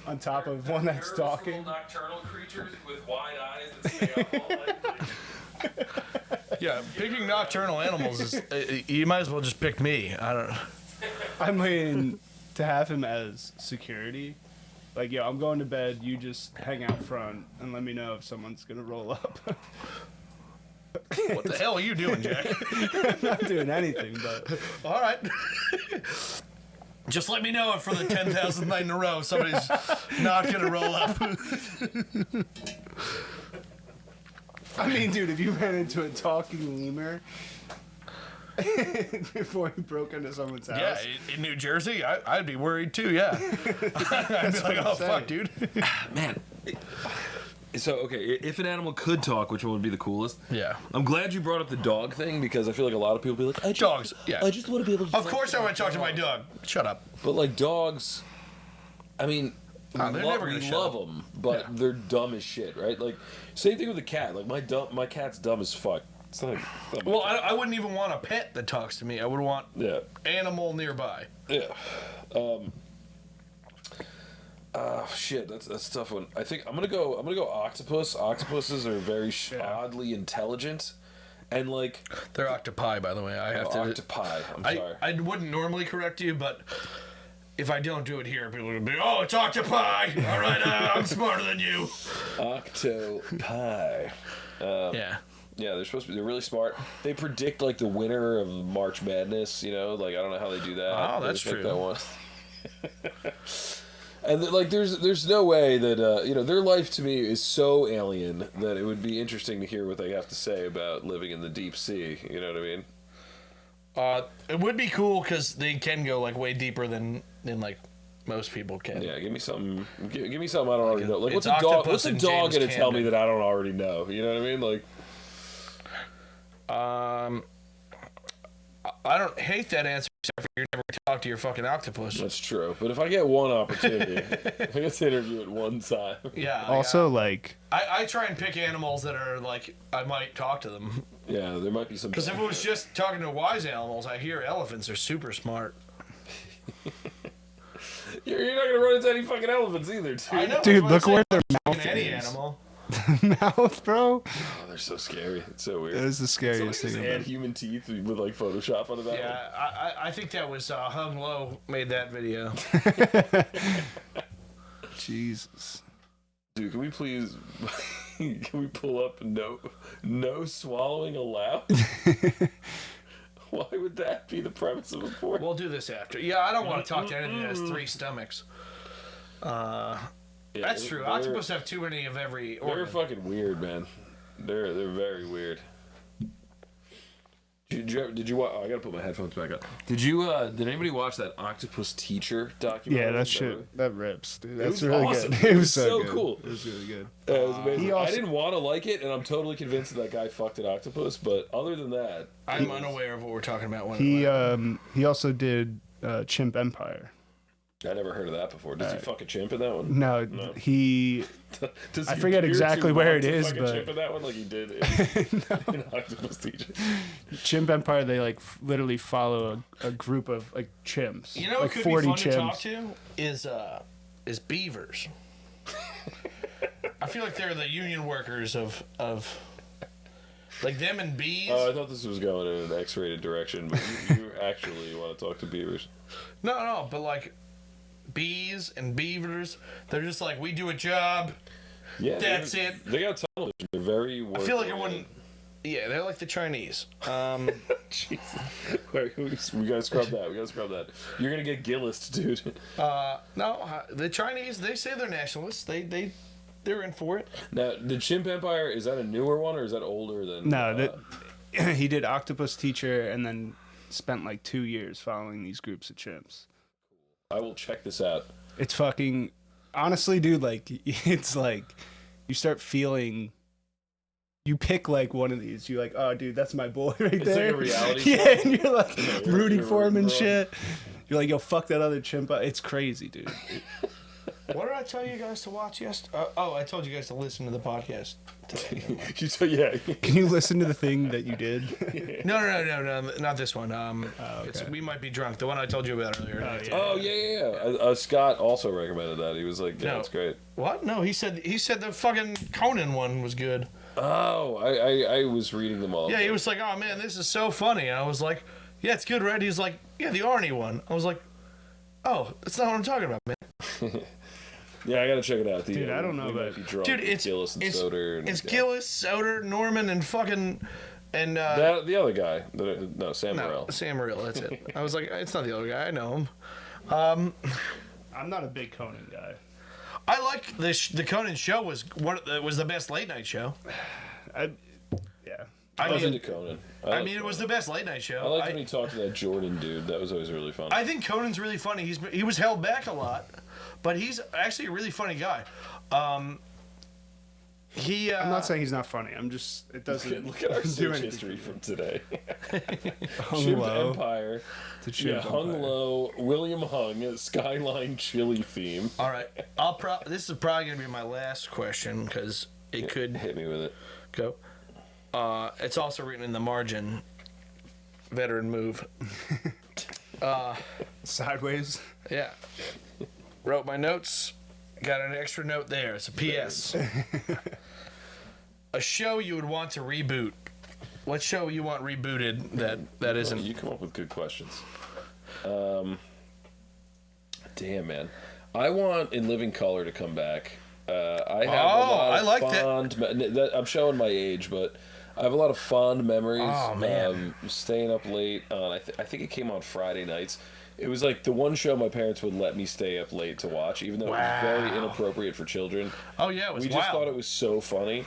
on top of one that's talking. Nocturnal creatures with wide eyes that stay up all night. Yeah, picking nocturnal animals is you might as well just pick me. I don't. I'm waiting to have him as security. Like, yo, I'm going to bed. You just hang out front and let me know if someone's gonna roll up. What the hell are you doing, Jack? I'm not doing anything, but All right. Just let me know if for the 10,000th night in a row somebody's not gonna roll up. I mean, dude, if you ran into a talking lemur before you broke into someone's house, Yeah, in New Jersey, I'd be worried too. Yeah, I'd be like, oh fuck, dude. Man. So, okay, if an animal could talk, which one would be the coolest? Yeah. I'm glad you brought up the dog thing because I feel like a lot of people be like, Dogs. Yeah. I just want to be able to. Of course, I want to talk to my dog. Shut up. But like dogs, I mean, Oh, they're never gonna we shut love up. them, but Yeah. they're dumb as shit, right? Like, same thing with a cat. Like my cat's dumb as fuck. It's not. Well, I wouldn't even want a pet that talks to me. I would want Yeah. animal nearby. Yeah. Shit, that's a tough one. I think I'm gonna go octopus. Octopuses are very oddly intelligent, and like They're octopi, by the way. I have to. octopi. I'm sorry. I wouldn't normally correct you, but if I don't do it here, people will be, oh, it's octopi. All right, I'm smarter than you. Octopi. Yeah. Yeah, they're really smart. They predict like the winner of March Madness. You know, like I don't know how they do that. Oh, They that's just make true. That one. And like, there's no way that their life to me is so alien that it would be interesting to hear what they have to say about living in the deep sea. You know what I mean? It would be cool because they can go like way deeper than like most people can. Yeah, give me something. Give me something I don't already know. Like, it's what's a dog? Octopus What's a and dog James gonna tell me Camden. that I don't already know? You know what I mean? Like, I don't hate that answer, except for you're never gonna talk to your fucking octopus. that's true. But if I get one opportunity, if I get to interview it one time. Yeah. also like I try and pick animals that are like I might talk to them. Yeah, there might be some. Because if it was just talking to wise animals, I hear elephants are super smart. You're not gonna run into any fucking elephants either, dude. I know. dude, that's look what where I'm their saying. mouth Any is. animal. mouth, bro. Oh, they're so scary. It's so weird. That is the Somebody scariest just thing. add About it. human teeth with like Photoshop onto that. Yeah, I think that was Hung Low made that video. Jesus. Dude, can we please? Can we pull up no swallowing allowed? Why would that be the premise of a porn? We'll do this after. Yeah, I don't want to talk to anything that has three stomachs. Yeah, That's true. they're- Octopus have too many of every They're organ. fucking weird, man. They're very weird. Did you watch? Oh, I gotta put my headphones back on. Did anybody watch that Octopus Teacher documentary? Yeah, that shit, that rips, dude. That's was really awesome. good. It It was was so good. cool. It was really good. It was amazing. He also- I didn't want to like it, and I'm totally convinced that guy fucked an octopus. But other than that, I'm unaware of what we're talking about. When He also did Chimp Empire. I never heard of that before. Does he fuck a chimp in that one? No, he. Does I he forget appear exactly to where want it to is, fuck a but- chimp in that one, like he did in Octopus Teacher. Chimp Empire, they like literally follow a group of like chimps. you know what like could 40 be fun to talk chimps. to is beavers. I feel like they're the union workers of like them and bees. Oh, I thought this was going in an X-rated direction, but you actually want to talk to beavers. No, but like bees and beavers, they're just like we do a job. Yeah, That's it. They got television. They're very. I feel like I wouldn't. Yeah, they're like the Chinese. Jesus. Wait, we gotta scrub that. You're gonna get Gillist, dude. No, the Chinese. They say they're nationalists. They're in for it. Now, the Chimp Empire, is that a newer one or is that older than? No, he did Octopus Teacher and then spent like 2 years following these groups of chimps. I will check this out. It's fucking honestly, dude. Like it's like you start feeling. You pick like one of these. You're like, oh, dude, that's my boy right It's there. like a reality yeah, show. and you're like you're rooting for him rooting and for shit. You're like, yo, fuck that other chimpa. It's crazy, dude. What did I tell you guys to watch yesterday? I told you guys to listen to the podcast today. Yeah. Can you listen to the thing that you did? No, not this one. We might be drunk. The one I told you about earlier. Oh yeah. Scott also recommended that. He was like, "Yeah, No. it's great." What? No, he said the fucking Conan one was good. Oh, I was reading them all. Yeah, he was like, oh man, this is so funny. And I was like, yeah, it's good, right? He's like, yeah, the Arnie one. I was like, oh, that's not what I'm talking about, man. Yeah, I gotta check it out. Dude, I don't know we about- might be drunk Dude, with it's Gillis and it's Soder. And, it's yeah. Gillis, Soder, Norman, and fucking and The other guy. Sam no, Morril. Sam Morril. That's it. I was like, it's not the other guy. I know him. I'm not a big Conan guy. I like the Conan show was the best late night show. Yeah. I was mean, into Conan. I mean, it was the best late night show. I liked when he talked to that Jordan dude. That was always really fun. I think Conan's really funny. He was held back a lot, but he's actually a really funny guy. I'm not saying he's not funny. I'm just it doesn't Look at our do search anything. history from today. Hung Chimp low. Empire. To Yeah, Chimp Hung Empire. Low. William Hung. Skyline Chili theme. All right, this is probably gonna be my last question because it could Hit me with it. go. It's also written in the margin. Veteran move. Sideways. Yeah. Wrote my notes. Got an extra note there. It's a PS. A show you would want to reboot. What show you want rebooted that isn't? You come up with good questions. Damn, man. I want In Living Color to come back. I have a lot I of like that. fond... I'm showing my age, but I have a lot of fond memories. Oh, man. Staying up late on... I think it came on Friday nights. It was like the one show my parents would let me stay up late to watch, even though it was very inappropriate for children. Oh yeah, it was We wild. just thought it was so funny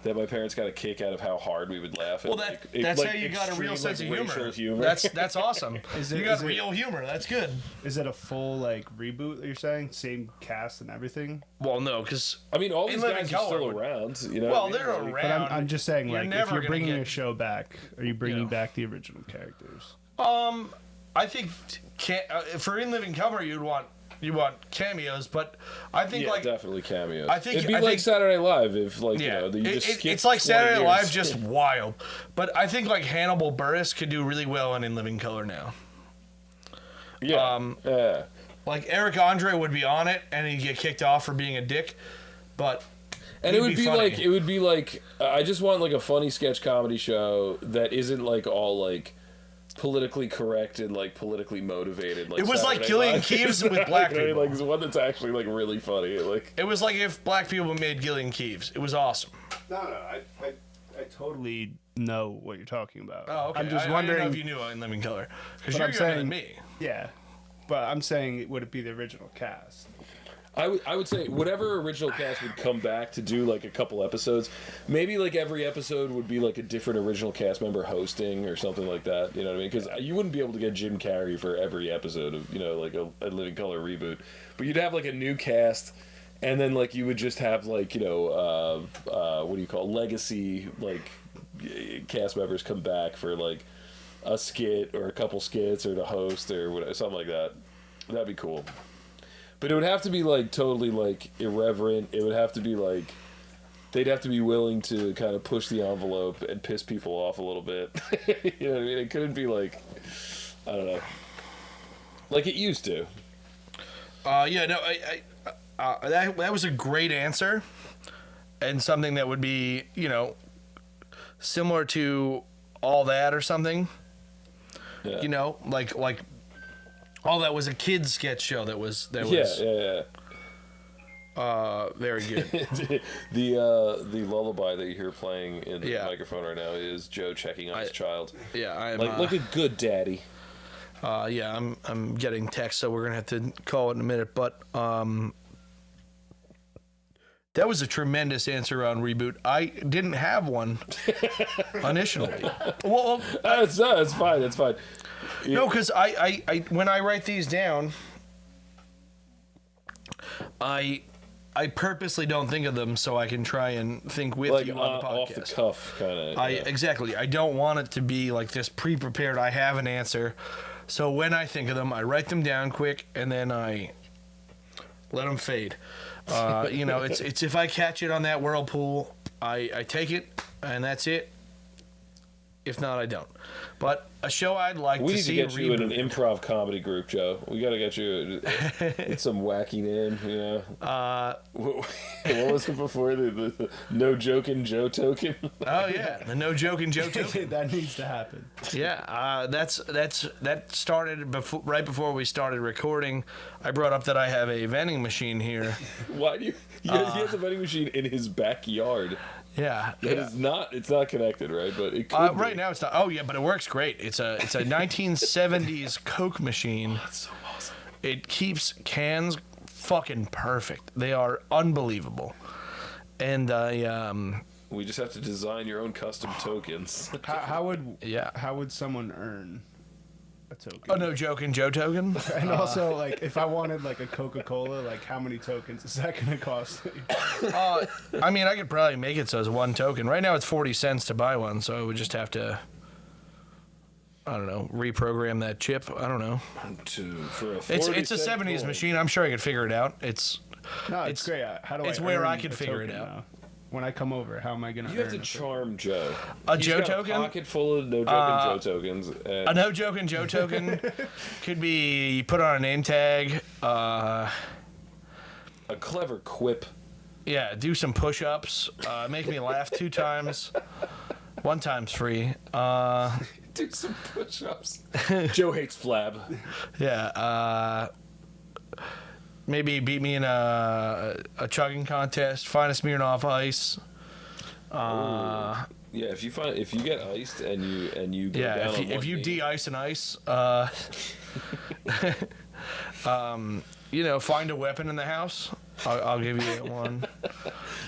that my parents got a kick out of how hard we would laugh. Well, that's how you got a real sense of humor. That's awesome. You got real humor. That's good. Is it a full like reboot that you're saying? Same cast and everything? Well, no, because I mean, all In these Living guys are Color still would- around. You know, well, what I they're mean? But around. I'm just saying, You're like, if never you're gonna bringing get- a show back, are you bringing know. back the original characters? I think for In Living Color you want cameos, but I think Yeah, like definitely cameos. I think- it'd be I like think- Saturday Night Live if, like, yeah, you know, you just skip it's like 20 Saturday Night years. Live, just wild. But I think like Hannibal Buress could do really well in Living Color now. yeah, yeah. Like Eric Andre would be on it, and he'd get kicked off for being a dick, but. And he'd it would be funny. like I just want like a funny sketch comedy show that isn't like all like politically correct and like politically motivated. Like It was like Saturday Gillian Night Live. Keeves with black Right? people. Like it's one that's actually like really funny. Like It was like if black people made Gillian Keeves. It was awesome. No, I totally know what you're talking about. Oh, okay. I'm just I wondering. didn't know if you knew In Living Color because But you're I'm younger than saying- me. Yeah, but I'm saying, would it be the original cast? I would say whatever original cast would come back to do like a couple episodes, maybe like every episode would be like a different original cast member hosting or something like that. You know what I mean? Because you wouldn't be able to get Jim Carrey for every episode of, you know, like a Living Color reboot, but you'd have like a new cast, and then like you would just have like, you know, what do you call legacy like cast members come back for like a skit or a couple skits or to host or whatever, something like that. That'd be cool. But it would have to be like totally like irreverent. It would have to be like they'd have to be willing to kind of push the envelope and piss people off a little bit. You know what I mean? It couldn't be like, I don't know, like it used to. Yeah, no, that was a great answer, and something that would be, you know, similar to All That or something. Yeah. You know, like All That was a kids sketch show that was Yeah. very good. The lullaby that you hear playing in the Yeah. microphone right now is Joe checking on his child. Yeah, I'm Like, look at good daddy. yeah, I'm getting text, so we're gonna have to call it in a minute. But that was a tremendous answer on reboot. I didn't have one initially. Well, That's fine. That's fine. no, because I when I write these down, I I purposely don't think of them so I can try and think with Like you on the podcast. off the cuff kind of. Exactly. I don't want it to be like this pre-prepared. I have an answer, so when I think of them, I write them down quick and then I let them fade. It's if I catch it on that whirlpool, I take it and that's it. If not, I don't. But a show I'd like We to need to see get you in an rebooted. improv comedy group, Joe. We got to get you with some wacky name, you know. What was it before? The no joking Joe token? Oh yeah, the no joking Joe token. That needs to happen. Yeah, that started right before we started recording. I brought up that I have a vending machine here. Why do you? He has a vending machine in his backyard. Yeah, It's not connected, right? But it could be. right now it's not. Oh yeah, but it works great. It's a 1970s Coke machine. That's so awesome. It keeps cans fucking perfect. They are unbelievable. And We just have to design your own custom tokens. How would Yeah. How would someone earn a token? oh no joking Joe token. And also, like, if I wanted like a Coca-Cola, like, how many tokens is that gonna cost me? I mean, I could probably make it so it's one token. Right now it's 40 cents to buy one, so I would just have to, I don't know, reprogram that chip. I don't know. For a It's 40 a cent 70s coin. machine. I'm sure I could figure it out. It's No, It's- it's great. How do it's I? where earn I could a figure it token out. now? When I come over, how am I gonna? You have earn to a token? charm Joe. a He's Joe got token. A pocket full of no joking Joe tokens. And A no joking Joe token could be put on a name tag. a clever quip. Yeah, do some push-ups. Make me laugh 2 times. 1 time's free. Do some push-ups. Joe hates flab. Yeah. Maybe beat me in a chugging contest. Find a Smirnoff Ice. Yeah, if you get iced and you go Yeah, down on if one you knee, de-ice an ice, find a weapon in the house. I'll give you one.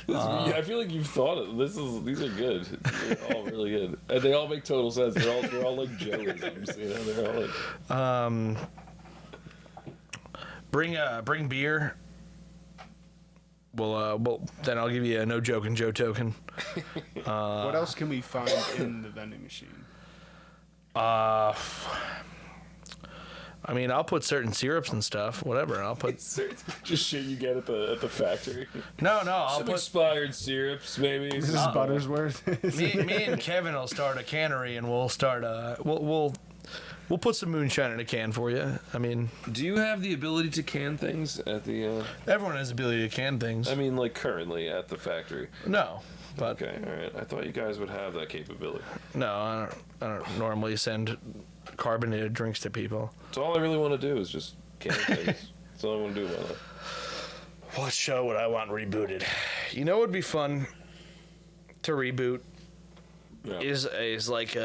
I feel like you've thought of this. These are good. They're all really good, and they all make total sense. They're all like Joeisms. You know, they're all like. Bring beer. Well, then I'll give you a no joking Joe token. What else can we find in the vending machine? I mean, I'll put certain syrups and stuff. Whatever. I'll put. Just shit you get at the factory. No. I'll Some put. expired syrups, maybe. This is Buttersworth. Me and Kevin will start a cannery, and we'll start. We'll put some moonshine in a can for you. I mean, Do you have the ability to can things at the? everyone has the ability to can things. I mean, like currently at the factory. No, but Okay, all right. I thought you guys would have that capability. no, I don't normally send carbonated drinks to people. That's all I really want to do is just can things. That's all I want to do about it. What show would I want rebooted? You know, what would be fun to reboot Yeah. is like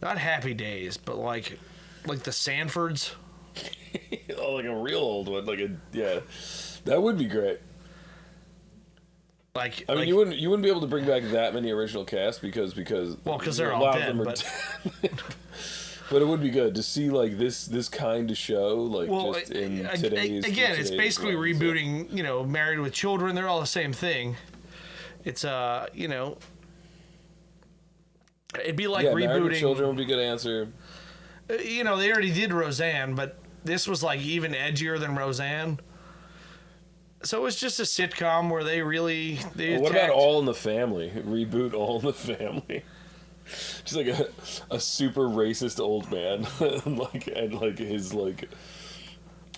not Happy Days, but like the Sanfords. Oh, like a real old one, yeah, that would be great. Like I mean, you wouldn't be able to bring back that many original cast because Well, 'cause they're a all lot of dead, them are but- dead. But it would be good to see like this kind of show, like just in today's. again, it's basically world, so. rebooting. Married with Children. They're all the same thing. It's it'd be like Yeah, Married with rebooting. Children would be a good answer. They already did Roseanne, but this was like even edgier than Roseanne. So it's just a sitcom where they really What about All in the Family? Reboot All in the Family. Just like a super racist old man, and his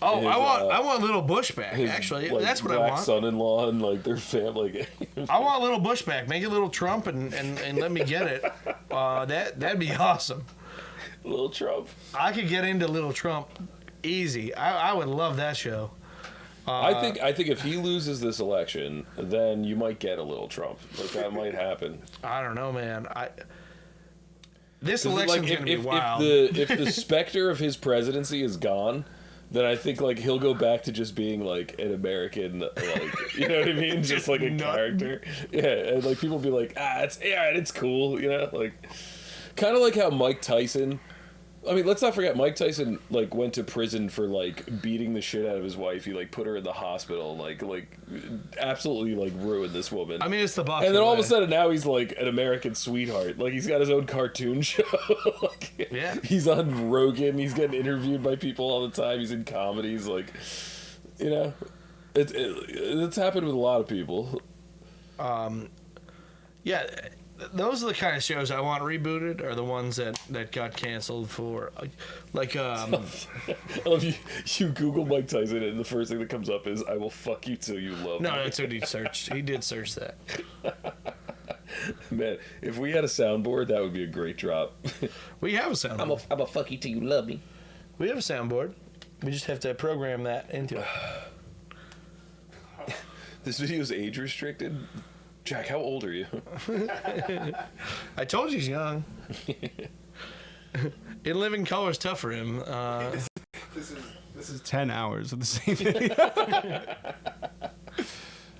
Oh, his, I want Little Bush back. his Actually, like, that's what I black want. son-in-law and like their family. I want Little Bush back. Make it Little Trump and let me get it. That'd be awesome. Little Trump. I could get into Little Trump easy. I would love that show. I think if he loses this election, then you might get a little Trump. Like that might happen. I don't know, man. This 'Cause, election's like, gonna be wild. if the specter of his presidency is gone, then I think like he'll go back to just being like an American, like you know what I mean, just like a nut. character. Yeah, and like people be like, it's cool, you know, like kind of like how Mike Tyson I mean, let's not forget Mike Tyson like went to prison for like beating the shit out of his wife. He like put her in the hospital, like absolutely like ruined this woman. I mean, it's the boxing. And then all of a way. sudden now he's like an American sweetheart. Like he's got his own cartoon show. Like, Yeah. He's on Rogan. He's getting interviewed by people all the time. He's in comedies. Like, you know, it's happened with a lot of people. Yeah, those are the kind of shows I want rebooted, are the ones that got canceled for, like, I love you. You Google Mike Tyson and the first thing that comes up is "I will fuck you till you love no, me." that's what he searched. He did search that. Man, if we had a soundboard, that would be a great drop. We have a soundboard. I'm a fuck you till you love me. We have a soundboard. We just have to program that into it. This video is age restricted. Jack, how old are you? I told you he's young. In living color is tough for him. This is 10 hours of the same video.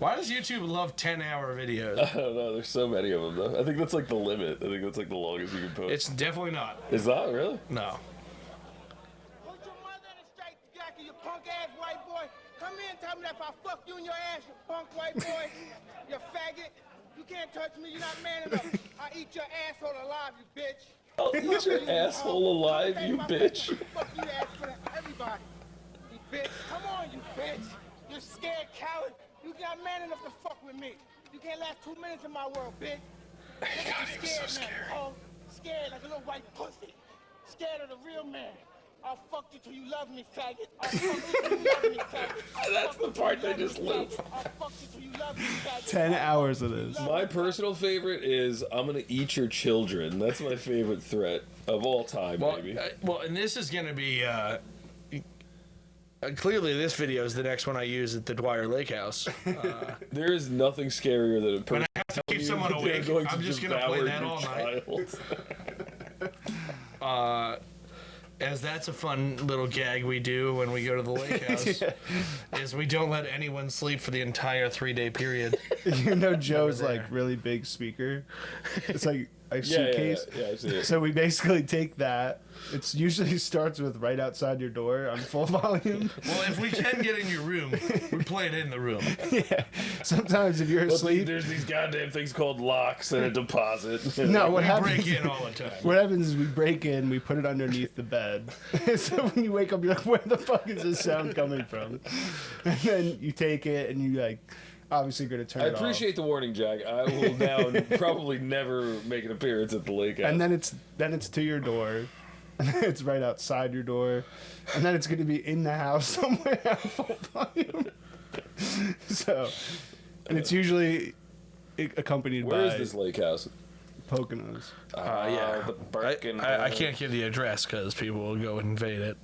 Why does YouTube love 10-hour videos? I don't know. There's so many of them, though. I think that's like the limit. I think that's like the longest you can post. It's definitely not. Is that really? No. Put your mother in a straight jacket, you punk ass white boy. Come here and tell me that if I fuck you in your ass, you punk white boy, you faggot. You can't touch me, you're not man enough. I eat your asshole alive, you bitch. I'll eat your asshole alive, you bitch. Fuck you ass for everybody. You bitch. Come on, you bitch. You're scared coward. You got man enough to fuck with me. You can't last 2 minutes in my world, bitch. God, he was so scary. Oh, scared like a little white pussy. Scared of the real man. I'll fuck you till you love me, faggot. I'll fuck you till you love me, faggot. That's the part they just love loop. I'll fuck you till you love me, faggot. 10 hours of this. My personal favorite is "I'm gonna eat your children." That's my favorite threat of all time, Well, baby. and this is going to be... clearly, this video is the next one I use at the Dwyer Lake House. There is nothing scarier than a person When I have to telling keep you someone that they're awake, going I'm just gonna devour play that your all night. child. As that's a fun little gag we do when we go to the lake house, is we don't let anyone sleep for the entire 3-day period. You know Joe's like really big speaker. It's like a suitcase. Yeah, I see it. So we basically take that. It usually starts with right outside your door on full volume. Well, if we can get in your room, we play it in the room. Yeah. Sometimes if you're But asleep, there's these goddamn things called locks and a deposit. no. What We happens? break in all the time. What happens is we break in, we put it underneath the bed. So when you wake up, you're like, where the fuck is this sound coming from? And then you take it and you like, obviously going to turn I it off. appreciate the warning, Jack. I will now probably never make an appearance at the lake house. And then it's to your door. And then it's right outside your door. And then it's going to be in the house somewhere at full volume. So, and it's usually accompanied Where by is this lake house? Poconos. Yeah. The Birkin. I can't give the address because people will go invade it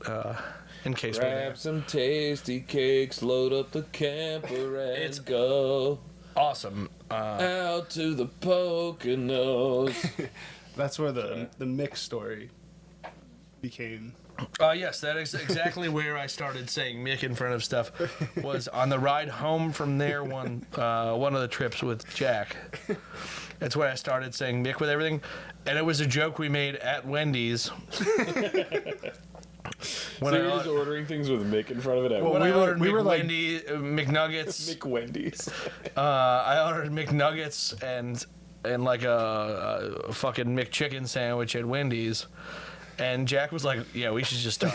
in case we're there. Grab some tasty cakes, load up the camper, and It's- go Awesome. out to the Poconos. That's where the Mick story became. Yes, that is exactly where I started saying Mick in front of stuff. Was on the ride home from there one of the trips with Jack. That's where I started saying Mick with everything, and it was a joke we made at Wendy's. So you're just ordering things with Mick in front of it. When Well, I we were- ordered we were like- McNuggets, Mick Wendy's. I ordered McNuggets and like a fucking McChicken sandwich at Wendy's. And Jack was like, yeah, we should just start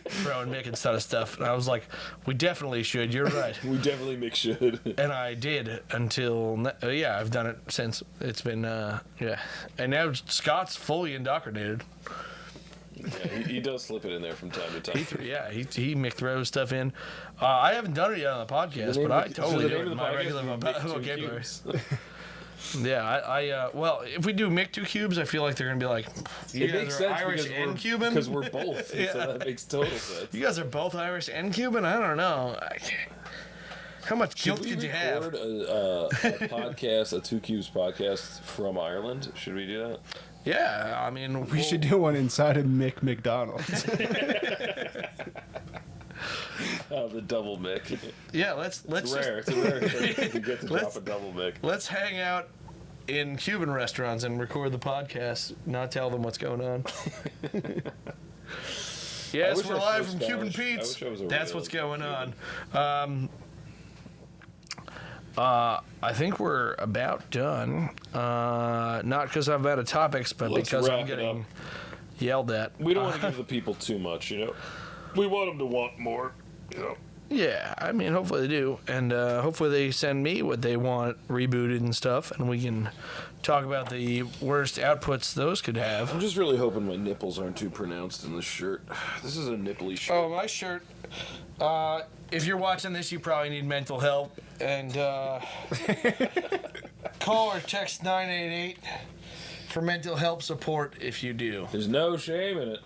throwing Mick and stuff. And I was like, we definitely should. You're right. We definitely Mick should. And I did until, I've done it since. It's been, yeah. And now Scott's fully indoctrinated. Yeah, he does slip it in there from time to time. He Mick throws stuff in. I haven't done it yet on the podcast, but I totally do it in my regular vocabulary. Yeah, well, if we do Mick 2 cubes, I feel like they're gonna be like, you It guys makes are sense Irish because and Cuban. Because we're both. Yeah. So that makes total sense. You guys are both Irish and Cuban. I don't know. How much guilt Should we could you have? record a podcast, a 2 Cubes podcast from Ireland? Should we do that? Yeah, I mean, We should do one inside of Mick McDonald's. Oh, the double Mick. Yeah, let's It's rare. just, It's a rare thing to get to drop Let's- a double Mick. let's hang out in Cuban restaurants and record the podcast. Not tell them what's going on. Yes, wish we're I live spoke from Cuban Spanish. I Pete's. wish I was a That's real what's going Cuban. on. I think we're about done. Not because I'm out of topics, but Let's because I'm wrap it getting up. yelled at. We don't want to give the people too much, We want them to want more, Yeah, I mean, hopefully they do, and hopefully they send me what they want rebooted and stuff, and we can talk about the worst outputs those could have. I'm just really hoping my nipples aren't too pronounced in this shirt. This is a nipply shirt. Oh, my shirt. If you're watching this, you probably need mental help, and call or text 988 for mental help support if you do. There's no shame in it.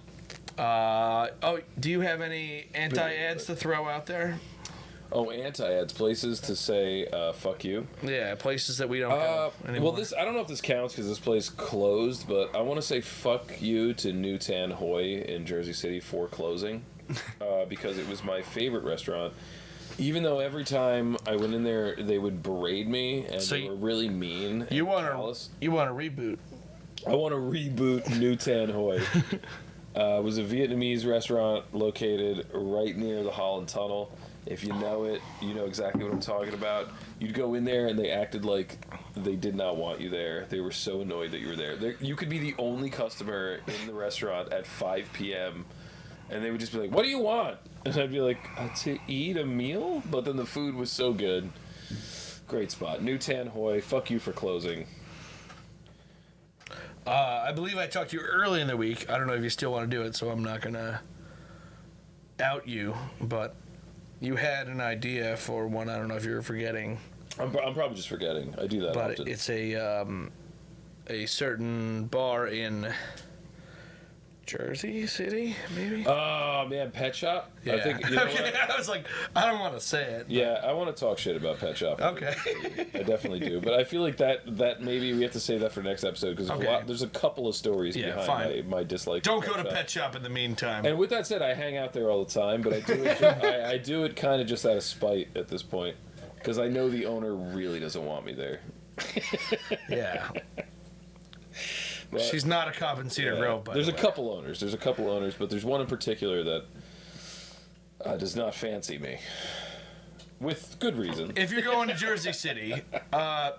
Do you have any anti-ads to throw out there? Oh, anti-ads, places to say fuck you. Yeah, places that we don't go anymore. Well, I don't know if this counts because this place closed, but I want to say fuck you to New Tan Hoi in Jersey City for closing because it was my favorite restaurant. Even though every time I went in there, they would berate me and So they were really mean. You and want callous. to reboot? I want to reboot New Tan Hoi. It was a Vietnamese restaurant located right near the Holland Tunnel. If you know it, you know exactly what I'm talking about. You'd go in there and they acted like they did not want you there. They were so annoyed that you were there. You could be the only customer in the restaurant at 5 p.m. and they would just be like, "What do you want?" And I'd be like, "To eat a meal?" But then the food was so good. Great spot. New Tan Hoi, fuck you for closing. I believe I talked to you early in the week. I don't know if you still want to do it, so I'm not going to out you, but you had an idea for one. I don't know if you were forgetting. I'm probably just forgetting. I do that But often. it's a certain bar in Jersey City, maybe? Oh, man, Pet Shop? Yeah. I think, you know Okay, what? I was like, I don't want to say it. Yeah, I want to talk shit about Pet Shop. Okay. I definitely do. But I feel like that maybe we have to save that for next episode because Okay. there's a couple of stories Yeah, behind fine. my dislike. Don't for go to Shop. Pet Shop in the meantime. And with that said, I hang out there all the time, but I do it, I do it kind of just out of spite at this point because I know the owner really doesn't want me there. Yeah. But, She's not a compensated yeah, rope, by there's the a way. couple owners. There's a couple owners, but there's one in particular that does not fancy me. With good reason. If you're going to Jersey City, go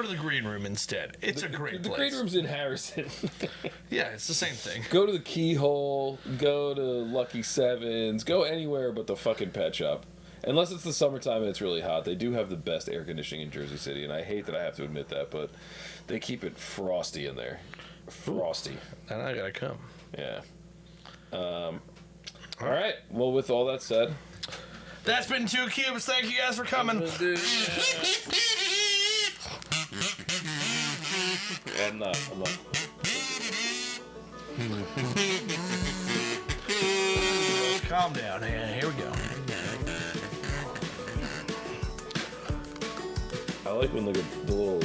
to the Green Room instead. It's a great The place. Green Room's in Harrison. Yeah, it's the same thing. Go to the Keyhole, go to Lucky Sevens, go anywhere but the fucking Pet Shop. Unless it's the summertime and it's really hot. They do have the best air conditioning in Jersey City, and I hate that I have to admit that, but they keep it frosty in there. Frosty. And I gotta come. Yeah. All right. Well, with all that said, That's been 2 Cubes. Thank you guys for coming. I'm not. Calm down. Yeah, here we go. I like when the little.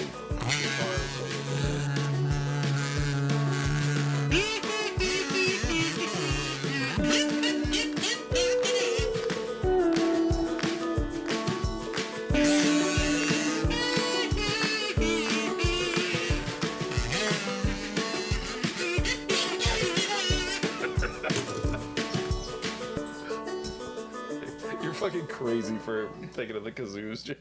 You're fucking crazy for thinking of the kazoos, Joe.